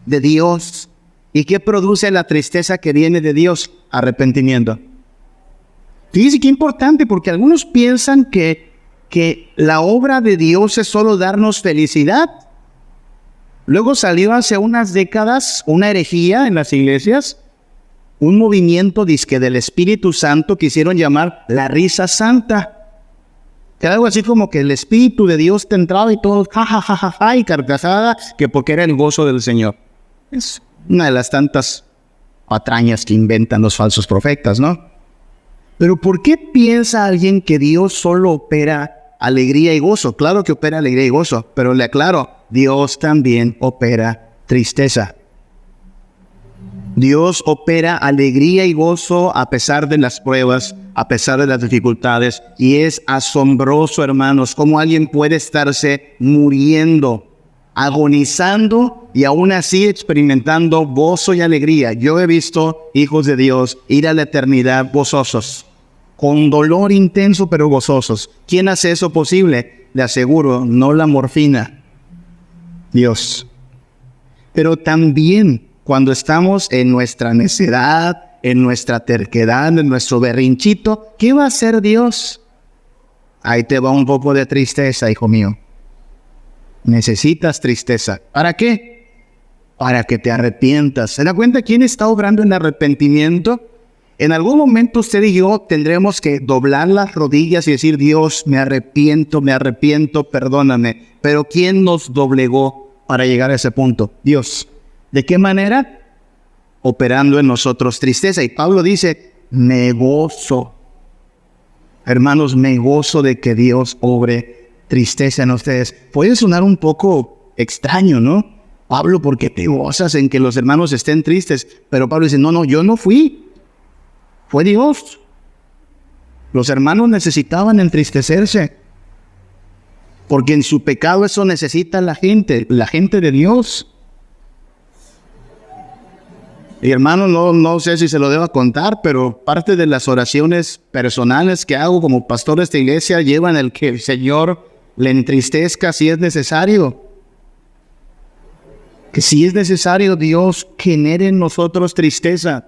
[SPEAKER 1] De Dios. ¿Y qué produce la tristeza que viene de Dios? Arrepentimiento. Fíjense qué importante, porque algunos piensan que la obra de Dios es solo darnos felicidad. Luego salió hace unas décadas una herejía en las iglesias, un movimiento disque del Espíritu Santo que hicieron llamar la risa santa. Que algo así como que el Espíritu de Dios te entraba y todo ja, y carcajada, que porque era el gozo del Señor. Es una de las tantas patrañas que inventan los falsos profetas, ¿no? Pero ¿por qué piensa alguien que Dios solo opera alegría y gozo? Claro que opera alegría y gozo, pero le aclaro, Dios también opera tristeza. Dios opera alegría y gozo a pesar de las pruebas, a pesar de las dificultades. Y es asombroso, hermanos, cómo alguien puede estarse muriendo, agonizando y aún así experimentando gozo y alegría. Yo he visto hijos de Dios ir a la eternidad gozosos, con dolor intenso pero gozosos. ¿Quién hace eso posible? Le aseguro, no la morfina, Dios. Pero también cuando estamos en nuestra necedad, en nuestra terquedad, en nuestro berrinchito, ¿qué va a hacer Dios? Ahí te va un poco de tristeza, hijo mío. Necesitas tristeza. ¿Para qué? Para que te arrepientas. ¿Se da cuenta quién está obrando en arrepentimiento? En algún momento usted y yo tendremos que doblar las rodillas y decir, Dios, me arrepiento, perdóname. Pero ¿quién nos doblegó para llegar a ese punto? Dios. ¿De qué manera? Operando en nosotros tristeza. Y Pablo dice, me gozo. Hermanos, me gozo de que Dios obre tristeza en ustedes. Puede sonar un poco extraño, ¿no? Pablo, ¿por qué te gozas en que los hermanos estén tristes? Pero Pablo dice, no, yo no fui. Fue Dios. Los hermanos necesitaban entristecerse. Porque en su pecado eso necesita la gente de Dios. Y hermano, no sé si se lo debo contar, pero parte de las oraciones personales que hago como pastor de esta iglesia llevan el que el Señor le entristezca si es necesario. Que si es necesario, Dios genere en nosotros tristeza,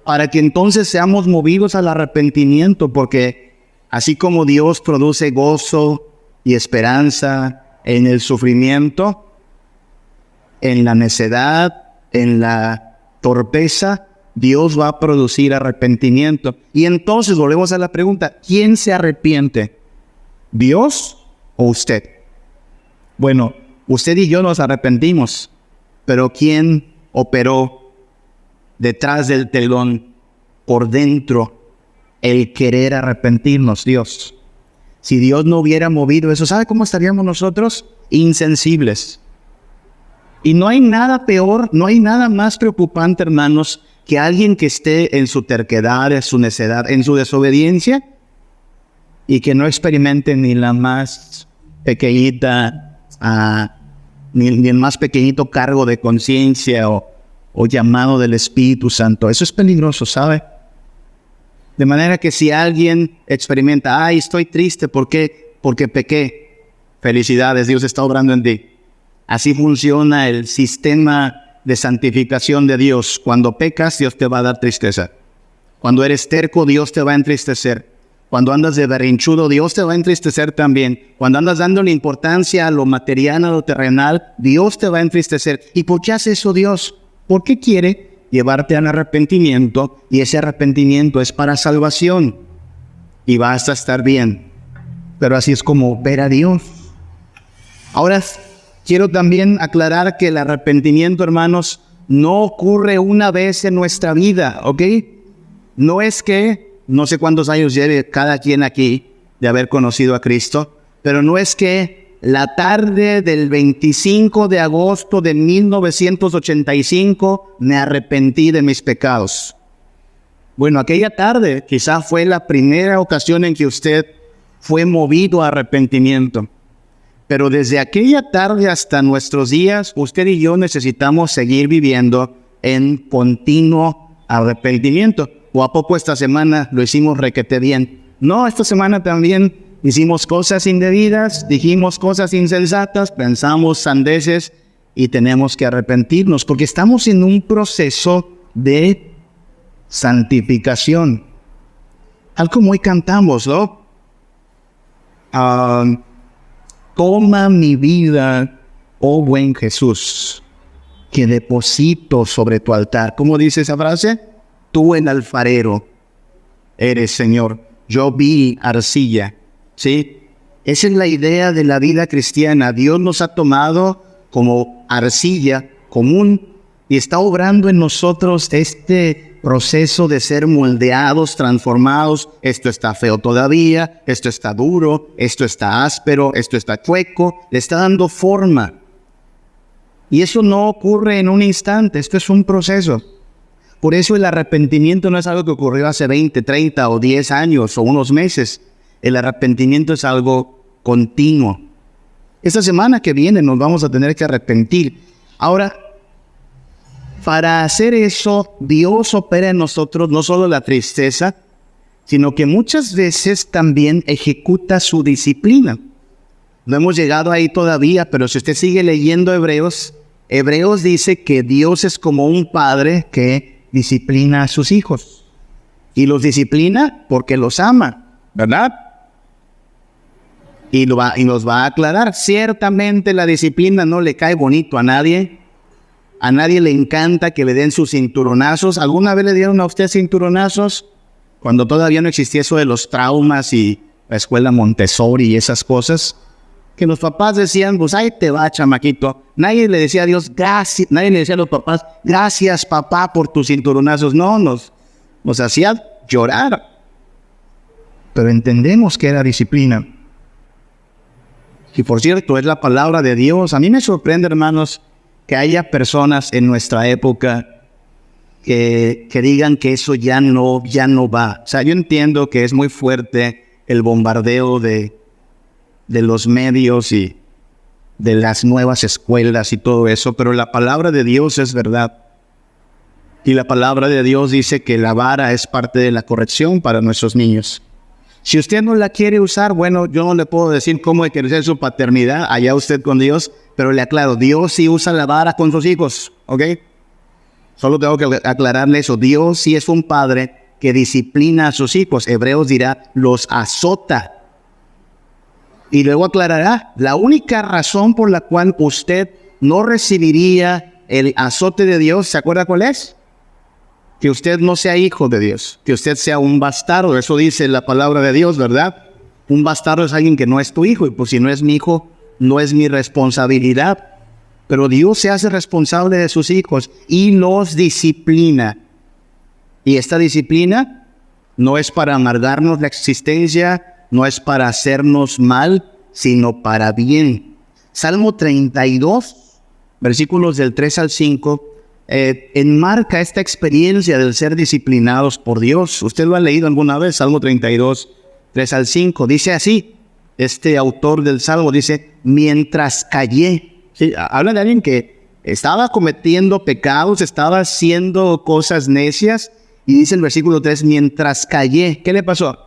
[SPEAKER 1] para que entonces seamos movidos al arrepentimiento, porque así como Dios produce gozo y esperanza en el sufrimiento, en la necedad, en la torpeza, Dios va a producir arrepentimiento. Y entonces volvemos a la pregunta, ¿quién se arrepiente? ¿Dios o usted? Bueno, usted y yo nos arrepentimos, pero ¿quién operó detrás del telón, por dentro, el querer arrepentirnos? Dios. Si Dios no hubiera movido eso, ¿sabe cómo estaríamos nosotros? Insensibles. Y no hay nada peor, no hay nada más preocupante, hermanos, que alguien que esté en su terquedad, en su necedad, en su desobediencia, y que no experimente ni la más pequeñita, ni el más pequeñito cargo de conciencia o llamado del Espíritu Santo. Eso es peligroso, ¿sabe? De manera que si alguien experimenta, ay, estoy triste, ¿por qué? Porque pequé. Felicidades, Dios está obrando en ti. Así funciona el sistema de santificación de Dios. Cuando pecas, Dios te va a dar tristeza. Cuando eres terco, Dios te va a entristecer. Cuando andas de berrinchudo, Dios te va a entristecer también. Cuando andas dándole importancia a lo material, a lo terrenal, Dios te va a entristecer. ¿Y por qué hace eso Dios? Porque quiere llevarte al arrepentimiento, y ese arrepentimiento es para salvación. Y vas a estar bien. Pero así es como ver a Dios. Ahora, quiero también aclarar que el arrepentimiento, hermanos, no ocurre una vez en nuestra vida, ¿ok? No es que, no sé cuántos años lleve cada quien aquí de haber conocido a Cristo, pero no es que la tarde del 25 de agosto de 1985 me arrepentí de mis pecados. Bueno, aquella tarde quizá fue la primera ocasión en que usted fue movido a arrepentimiento. Pero desde aquella tarde hasta nuestros días, usted y yo necesitamos seguir viviendo en continuo arrepentimiento. ¿O a poco esta semana lo hicimos requete bien? No, esta semana también hicimos cosas indebidas, dijimos cosas insensatas, pensamos sandeces y tenemos que arrepentirnos porque estamos en un proceso de santificación. Algo como hoy cantamos, ¿no? Toma mi vida, oh buen Jesús, que deposito sobre tu altar. ¿Cómo dice esa frase? Tú el alfarero eres, Señor. Yo vi arcilla, ¿sí? Esa es la idea de la vida cristiana. Dios nos ha tomado como arcilla común y está obrando en nosotros este proceso de ser moldeados, transformados. Esto está feo todavía, esto está duro, esto está áspero, esto está chueco. Le está dando forma. Y eso no ocurre en un instante, esto es un proceso. Por eso el arrepentimiento no es algo que ocurrió hace 20, 30 o 10 años o unos meses. El arrepentimiento es algo continuo. Esta semana que viene nos vamos a tener que arrepentir. Ahora, para hacer eso, Dios opera en nosotros no solo la tristeza, sino que muchas veces también ejecuta su disciplina. No hemos llegado ahí todavía, pero si usted sigue leyendo Hebreos dice que Dios es como un padre que disciplina a sus hijos. Y los disciplina porque los ama, ¿verdad? Y nos va a aclarar. Ciertamente la disciplina no le cae bonito a nadie. A nadie le encanta que le den sus cinturonazos. ¿Alguna vez le dieron a usted cinturonazos? Cuando todavía no existía eso de los traumas y la escuela Montessori y esas cosas. Que los papás decían, pues ahí te va, chamaquito. Nadie le decía a Dios, gracias. Nadie le decía a los papás, gracias papá por tus cinturonazos. No, nos hacía llorar. Pero entendemos que era disciplina. Y por cierto, es la palabra de Dios. A mí me sorprende, hermanos, que haya personas en nuestra época que digan que eso ya no va. O sea, yo entiendo que es muy fuerte el bombardeo de los medios y de las nuevas escuelas y todo eso, pero la palabra de Dios es verdad. Y la palabra de Dios dice que la vara es parte de la corrección para nuestros niños. Si usted no la quiere usar, bueno, yo no le puedo decir cómo ejercer su paternidad, allá usted con Dios, pero le aclaro, Dios sí usa la vara con sus hijos, ¿ok? Solo tengo que aclararle eso. Dios sí es un padre que disciplina a sus hijos. Hebreos dirá, los azota. Y luego aclarará, la única razón por la cual usted no recibiría el azote de Dios, ¿se acuerda cuál es? Que usted no sea hijo de Dios, que usted sea un bastardo. Eso dice la palabra de Dios, ¿verdad? Un bastardo es alguien que no es tu hijo, y pues si no es mi hijo, no es mi responsabilidad. Pero Dios se hace responsable de sus hijos y los disciplina. Y esta disciplina no es para amargarnos la existencia, no es para hacernos mal, sino para bien. Salmo 32, versículos del 3 al 5, enmarca esta experiencia del ser disciplinados por Dios. Usted lo ha leído alguna vez, Salmo 32, 3 al 5. Dice así, este autor del Salmo dice, mientras callé. ¿Sí? Habla de alguien que estaba cometiendo pecados, estaba haciendo cosas necias, y dice el versículo 3, mientras callé, ¿qué le pasó?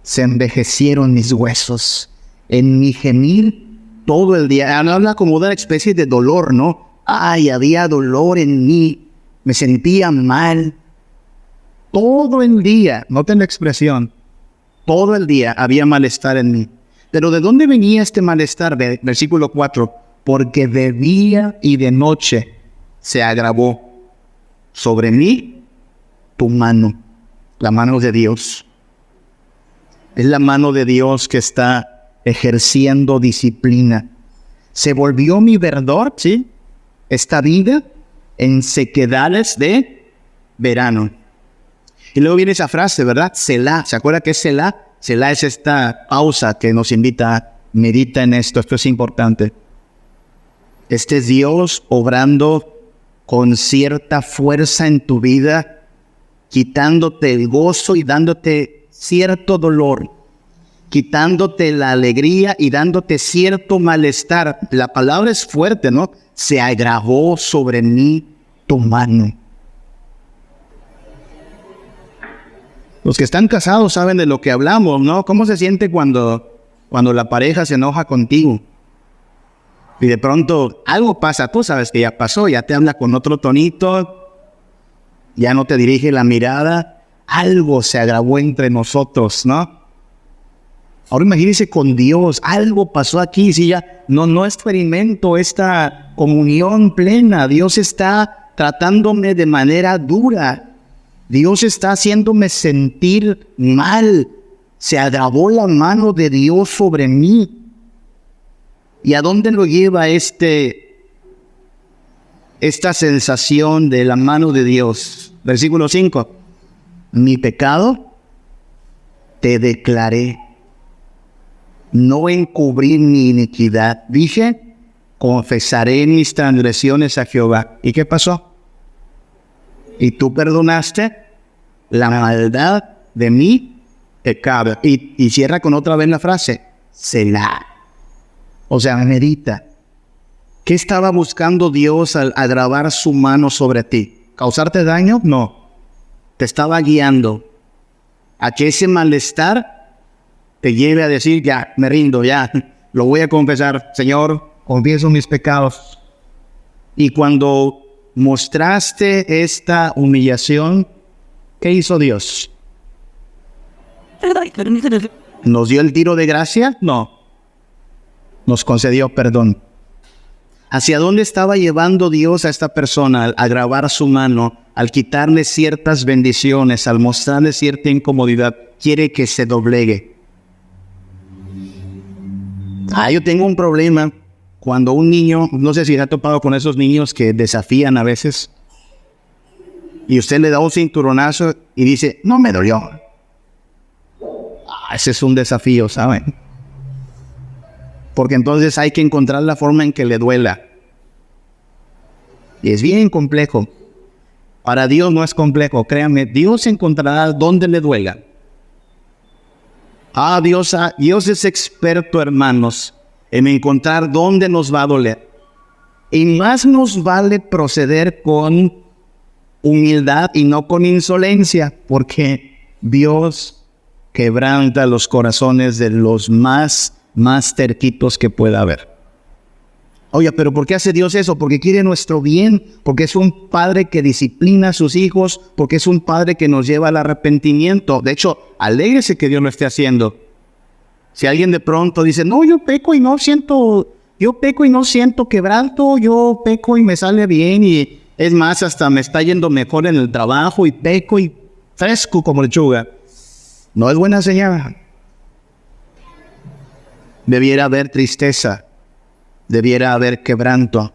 [SPEAKER 1] Se envejecieron mis huesos, en mi gemir todo el día. Habla como de una especie de dolor, ¿no? Ay, había dolor en mí, me sentía mal. Todo el día, noten la expresión, todo el día había malestar en mí. Pero ¿de dónde venía este malestar? Versículo 4, porque de día y de noche se agravó sobre mí tu mano, la mano de Dios. Es la mano de Dios que está ejerciendo disciplina. Se volvió mi verdor, ¿sí? Esta vida en sequedades de verano. Y luego viene esa frase, ¿verdad? Selah. ¿Se acuerda qué es Selah? Selah es esta pausa que nos invita a medita en esto. Esto es importante. Este es Dios obrando con cierta fuerza en tu vida, quitándote el gozo y dándote cierto dolor, quitándote la alegría y dándote cierto malestar. La palabra es fuerte, ¿no? Se agravó sobre mí tu mano. Los que están casados saben de lo que hablamos, ¿no? ¿Cómo se siente cuando la pareja se enoja contigo? Y de pronto algo pasa, tú sabes que ya pasó, ya te habla con otro tonito, ya no te dirige la mirada, algo se agravó entre nosotros, ¿no? Ahora imagínese con Dios, algo pasó aquí, si ya no experimento esta comunión plena. Dios está tratándome de manera dura, Dios está haciéndome sentir mal, se agravó la mano de Dios sobre mí. ¿Y a dónde lo lleva esta sensación de la mano de Dios? Versículo 5. Mi pecado te declaré, no encubrí mi iniquidad. Dije, confesaré mis transgresiones a Jehová. ¿Y qué pasó? Y tú perdonaste la maldad de mi pecado. Y cierra con otra vez la frase, Selah. O sea, medita. ¿Qué estaba buscando Dios al agravar su mano sobre ti? ¿Causarte daño? No. Te estaba guiando a que ese malestar te lleve a decir, ya, me rindo, ya, lo voy a confesar. Señor, confieso mis pecados. Y cuando mostraste esta humillación, ¿qué hizo Dios? ¿Nos dio el tiro de gracia? No. Nos concedió perdón. ¿Hacia dónde estaba llevando Dios a esta persona al agravar su mano, al quitarle ciertas bendiciones, al mostrarle cierta incomodidad? Quiere que se doblegue. Yo tengo un problema cuando un niño, no sé si se ha topado con esos niños que desafían a veces, y usted le da un cinturonazo y dice, no me dolió. Ese es un desafío, ¿saben? Porque entonces hay que encontrar la forma en que le duela. Y es bien complejo. Para Dios no es complejo, créanme. Dios encontrará dónde le duela. Dios es experto, hermanos, en encontrar dónde nos va a doler. Y más nos vale proceder con humildad y no con insolencia, porque Dios quebranta los corazones de los más terquitos que pueda haber. Oye, pero ¿por qué hace Dios eso? Porque quiere nuestro bien, porque es un padre que disciplina a sus hijos, porque es un padre que nos lleva al arrepentimiento. De hecho, alégrese que Dios lo esté haciendo. Si alguien de pronto dice, no, yo peco y no siento quebranto, yo peco y me sale bien, y es más, hasta me está yendo mejor en el trabajo, y peco y fresco como lechuga. No es buena señal. Debiera haber tristeza, debiera haber quebranto.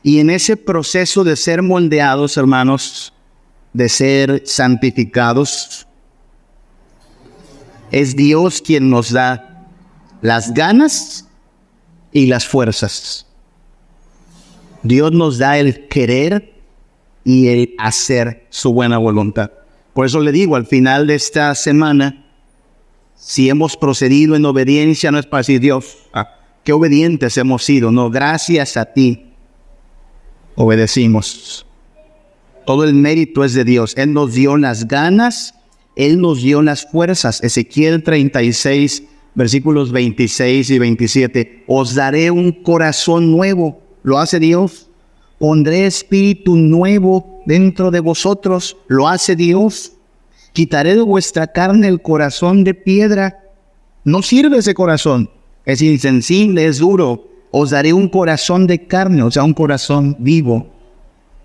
[SPEAKER 1] Y en ese proceso de ser moldeados, hermanos, de ser santificados, Es Dios quien nos da las ganas y las fuerzas. Dios nos da el querer y el hacer su buena voluntad. Por eso le digo, al final de esta semana, si hemos procedido en obediencia, no es para decir, Dios, qué obedientes hemos sido. No, gracias a ti obedecimos. Todo el mérito es de Dios. Él nos dio las ganas, Él nos dio las fuerzas. Ezequiel 36, versículos 26 y 27. Os daré un corazón nuevo. ¿Lo hace Dios? Pondré espíritu nuevo dentro de vosotros. ¿Lo hace Dios? Quitaré de vuestra carne el corazón de piedra. No sirve ese corazón. Es insensible, es duro. Os daré un corazón de carne, o sea, un corazón vivo.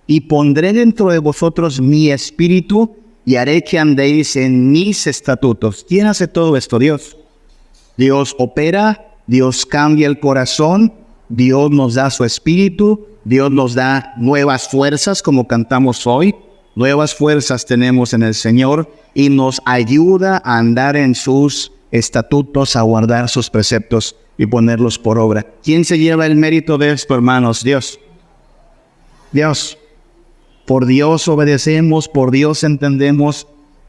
[SPEAKER 1] Y pondré dentro de vosotros mi espíritu y haré que andéis en mis estatutos. ¿Quién hace todo esto? Dios. Dios opera, Dios cambia el corazón, Dios nos da su espíritu, Dios nos da nuevas fuerzas, como cantamos hoy. Nuevas fuerzas tenemos en el Señor y nos ayuda a andar en sus estatutos, a guardar sus preceptos y ponerlos por obra. ¿Quién se lleva el mérito de esto, hermanos? Dios. Dios. Por Dios obedecemos, por Dios entendemos,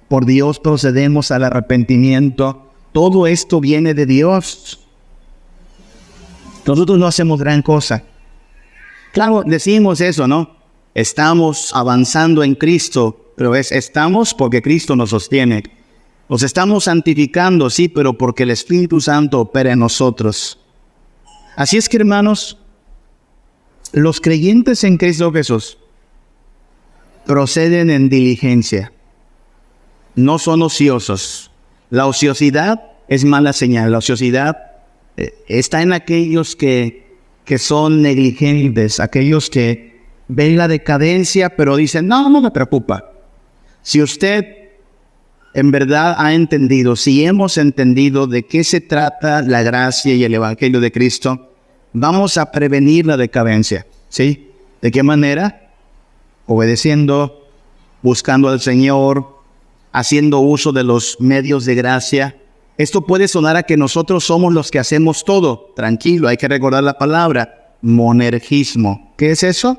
[SPEAKER 1] por Dios procedemos al arrepentimiento. Todo esto viene de Dios. Nosotros no hacemos gran cosa. Claro, decimos eso, ¿no? Estamos avanzando en Cristo, pero estamos porque Cristo nos sostiene. Nos estamos santificando, sí, pero porque el Espíritu Santo opera en nosotros. Así es que, hermanos, los creyentes en Cristo Jesús proceden en diligencia. No son ociosos. La ociosidad es mala señal. La ociosidad está en aquellos que son negligentes, aquellos que ven la decadencia, pero dicen, no me preocupa. Si usted en verdad ha entendido, si hemos entendido de qué se trata la gracia y el Evangelio de Cristo, vamos a prevenir la decadencia, ¿sí? ¿De qué manera? Obedeciendo, buscando al Señor, haciendo uso de los medios de gracia. Esto puede sonar a que nosotros somos los que hacemos todo. Tranquilo, hay que recordar la palabra, monergismo. ¿Qué es eso?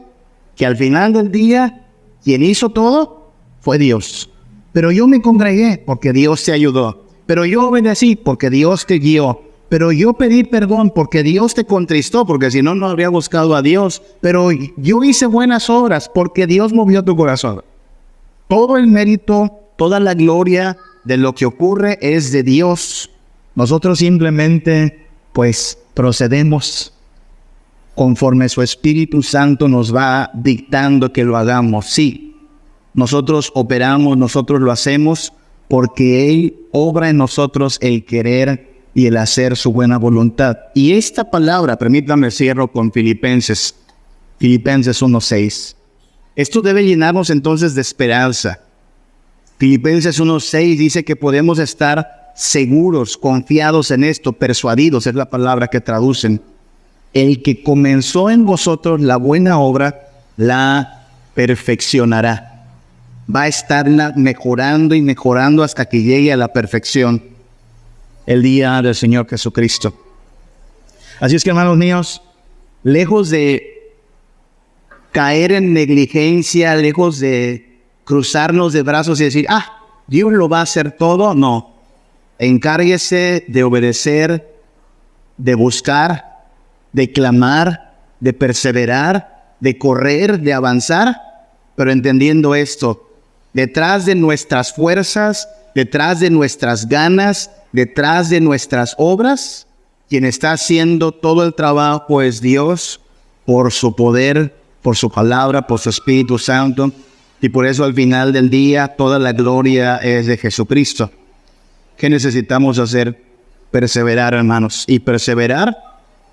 [SPEAKER 1] Que al final del día, quien hizo todo fue Dios. Pero yo me congregué porque Dios te ayudó. Pero yo obedecí porque Dios te guió. Pero yo pedí perdón porque Dios te contristó, porque si no, no habría buscado a Dios. Pero yo hice buenas obras porque Dios movió tu corazón. Todo el mérito, toda la gloria de lo que ocurre es de Dios. Nosotros simplemente, pues, procedemos conforme su Espíritu Santo nos va dictando que lo hagamos. Sí, nosotros operamos, nosotros lo hacemos porque Él obra en nosotros el querer y el hacer su buena voluntad. Y esta palabra, permítanme cierro con Filipenses 1:6. Esto debe llenarnos entonces de esperanza. Filipenses 1:6 dice que podemos estar seguros, confiados en esto, persuadidos, es la palabra que traducen. El que comenzó en vosotros la buena obra, la perfeccionará. Va a estarla mejorando y mejorando hasta que llegue a la perfección el día del Señor Jesucristo. Así es que, hermanos míos, lejos de caer en negligencia, lejos de cruzarnos de brazos y decir, Dios lo va a hacer todo, no. Encárguese de obedecer, de buscar, de clamar, de perseverar, de correr, de avanzar, pero entendiendo esto, detrás de nuestras fuerzas, detrás de nuestras ganas, detrás de nuestras obras, quien está haciendo todo el trabajo es Dios, por su poder, por su palabra, por su Espíritu Santo, y por eso al final del día toda la gloria es de Jesucristo. ¿Qué necesitamos hacer? Perseverar, hermanos, y perseverar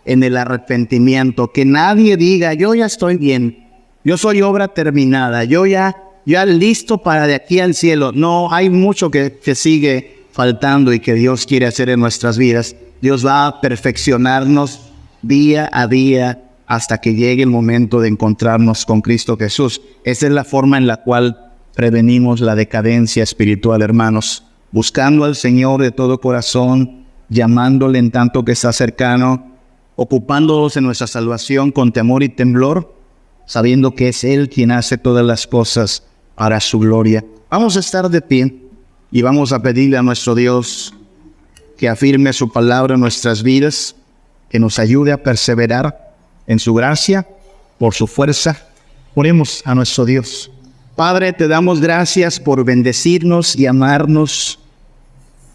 [SPEAKER 1] en el arrepentimiento. Que nadie diga, yo ya estoy bien, yo soy obra terminada, yo ya listo para de aquí al cielo. No, hay mucho que sigue faltando y que Dios quiere hacer en nuestras vidas. Dios va a perfeccionarnos día a día hasta que llegue el momento de encontrarnos con Cristo Jesús. Esa es la forma en la cual prevenimos la decadencia espiritual, hermanos. buscando al Señor de todo corazón, llamándole en tanto que está cercano, ocupándonos en nuestra salvación con temor y temblor, sabiendo que es Él quien hace todas las cosas para su gloria. Vamos a estar de pie y vamos a pedirle a nuestro Dios que afirme su palabra en nuestras vidas, que nos ayude a perseverar en su gracia, por su fuerza. Oremos a nuestro Dios. Padre, te damos gracias por bendecirnos y amarnos,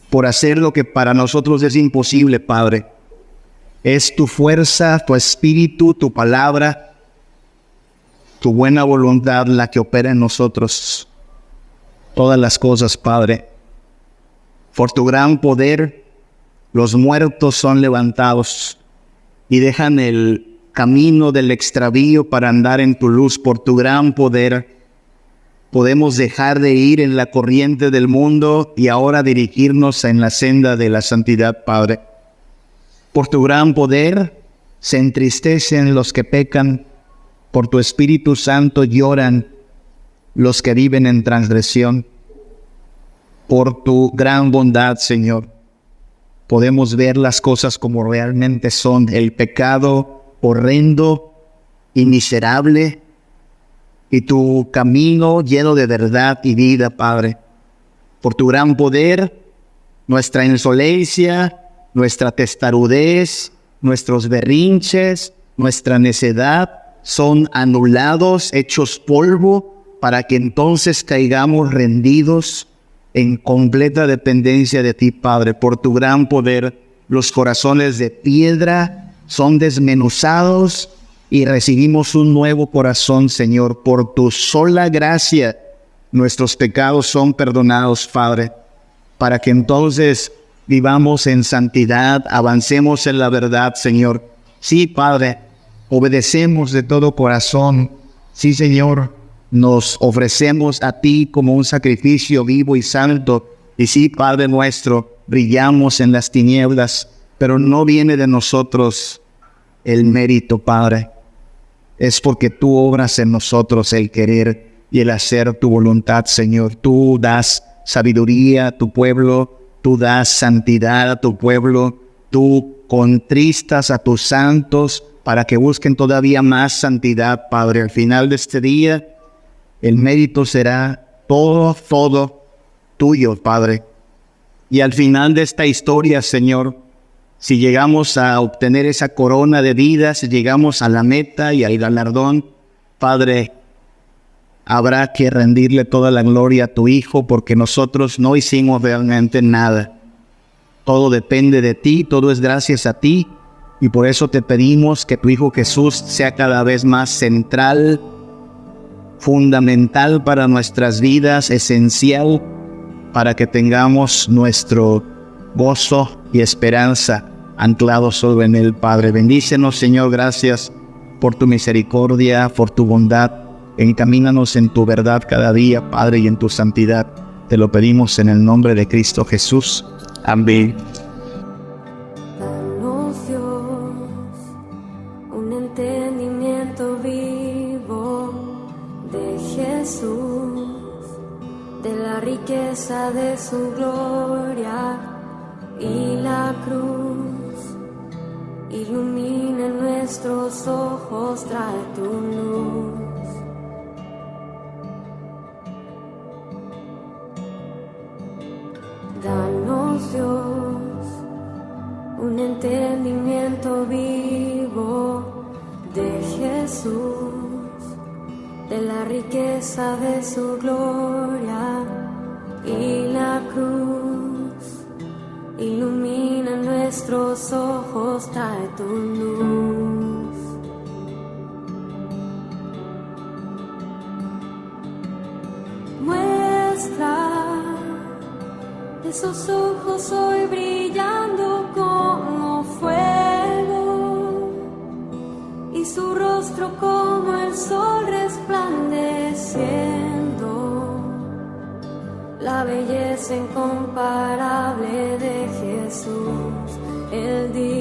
[SPEAKER 1] por hacer lo que para nosotros es imposible, Padre. Es tu fuerza, tu espíritu, tu palabra, tu buena voluntad la que opera en nosotros todas las cosas, Padre. Por tu gran poder, los muertos son levantados y dejan el camino del extravío para andar en tu luz. Por tu gran poder, podemos dejar de ir en la corriente del mundo y ahora dirigirnos en la senda de la santidad, Padre. Por tu gran poder, se entristecen los que pecan. Por tu Espíritu Santo lloran los que viven en transgresión. Por tu gran bondad, Señor, podemos ver las cosas como realmente son. El pecado horrendo y miserable, y tu camino lleno de verdad y vida, Padre. Por tu gran poder, nuestra insolencia, nuestra testarudez, nuestros berrinches, nuestra necedad son anulados, hechos polvo, para que entonces caigamos rendidos en completa dependencia de ti, Padre. Por tu gran poder, los corazones de piedra son desmenuzados y recibimos un nuevo corazón, Señor. Por tu sola gracia, nuestros pecados son perdonados, Padre, para que entonces vivamos en santidad, avancemos en la verdad, Señor. Sí, Padre, obedecemos de todo corazón. Sí, Señor, nos ofrecemos a ti como un sacrificio vivo y santo. Y sí, Padre nuestro, brillamos en las tinieblas, pero no viene de nosotros el mérito, Padre. Es porque tú obras en nosotros el querer y el hacer tu voluntad, Señor. Tú das sabiduría a tu pueblo, tú das santidad a tu pueblo, tú contristas a tus santos para que busquen todavía más santidad, Padre. Al final de este día, el mérito será todo tuyo, Padre. Y al final de esta historia, Señor, si llegamos a obtener esa corona de vida, si llegamos a la meta y al galardón, Padre, habrá que rendirle toda la gloria a tu Hijo, porque nosotros no hicimos realmente nada. Todo depende de ti, todo es gracias a ti, y por eso te pedimos que tu Hijo Jesús sea cada vez más central, fundamental para nuestras vidas, esencial para que tengamos nuestro gozo y esperanza anclados solo en Él, Padre. Bendícenos, Señor, gracias por tu misericordia, por tu bondad. Encamínanos en tu verdad cada día, Padre, y en tu santidad. Te lo pedimos en el nombre de Cristo Jesús. Amén.
[SPEAKER 2] Danos, Dios, un entendimiento vivo de Jesús, de la riqueza de su gloria y la cruz. Ilumina nuestros ojos, trae tu luz. Danos, Dios, un entendimiento vivo de Jesús, de la riqueza de su gloria y la cruz. Ilumina nuestros ojos, trae tu luz. Muestra esos ojos hoy brillando como fuego y su rostro como el sol resplandeciendo, la belleza incomparable de Jesús, el día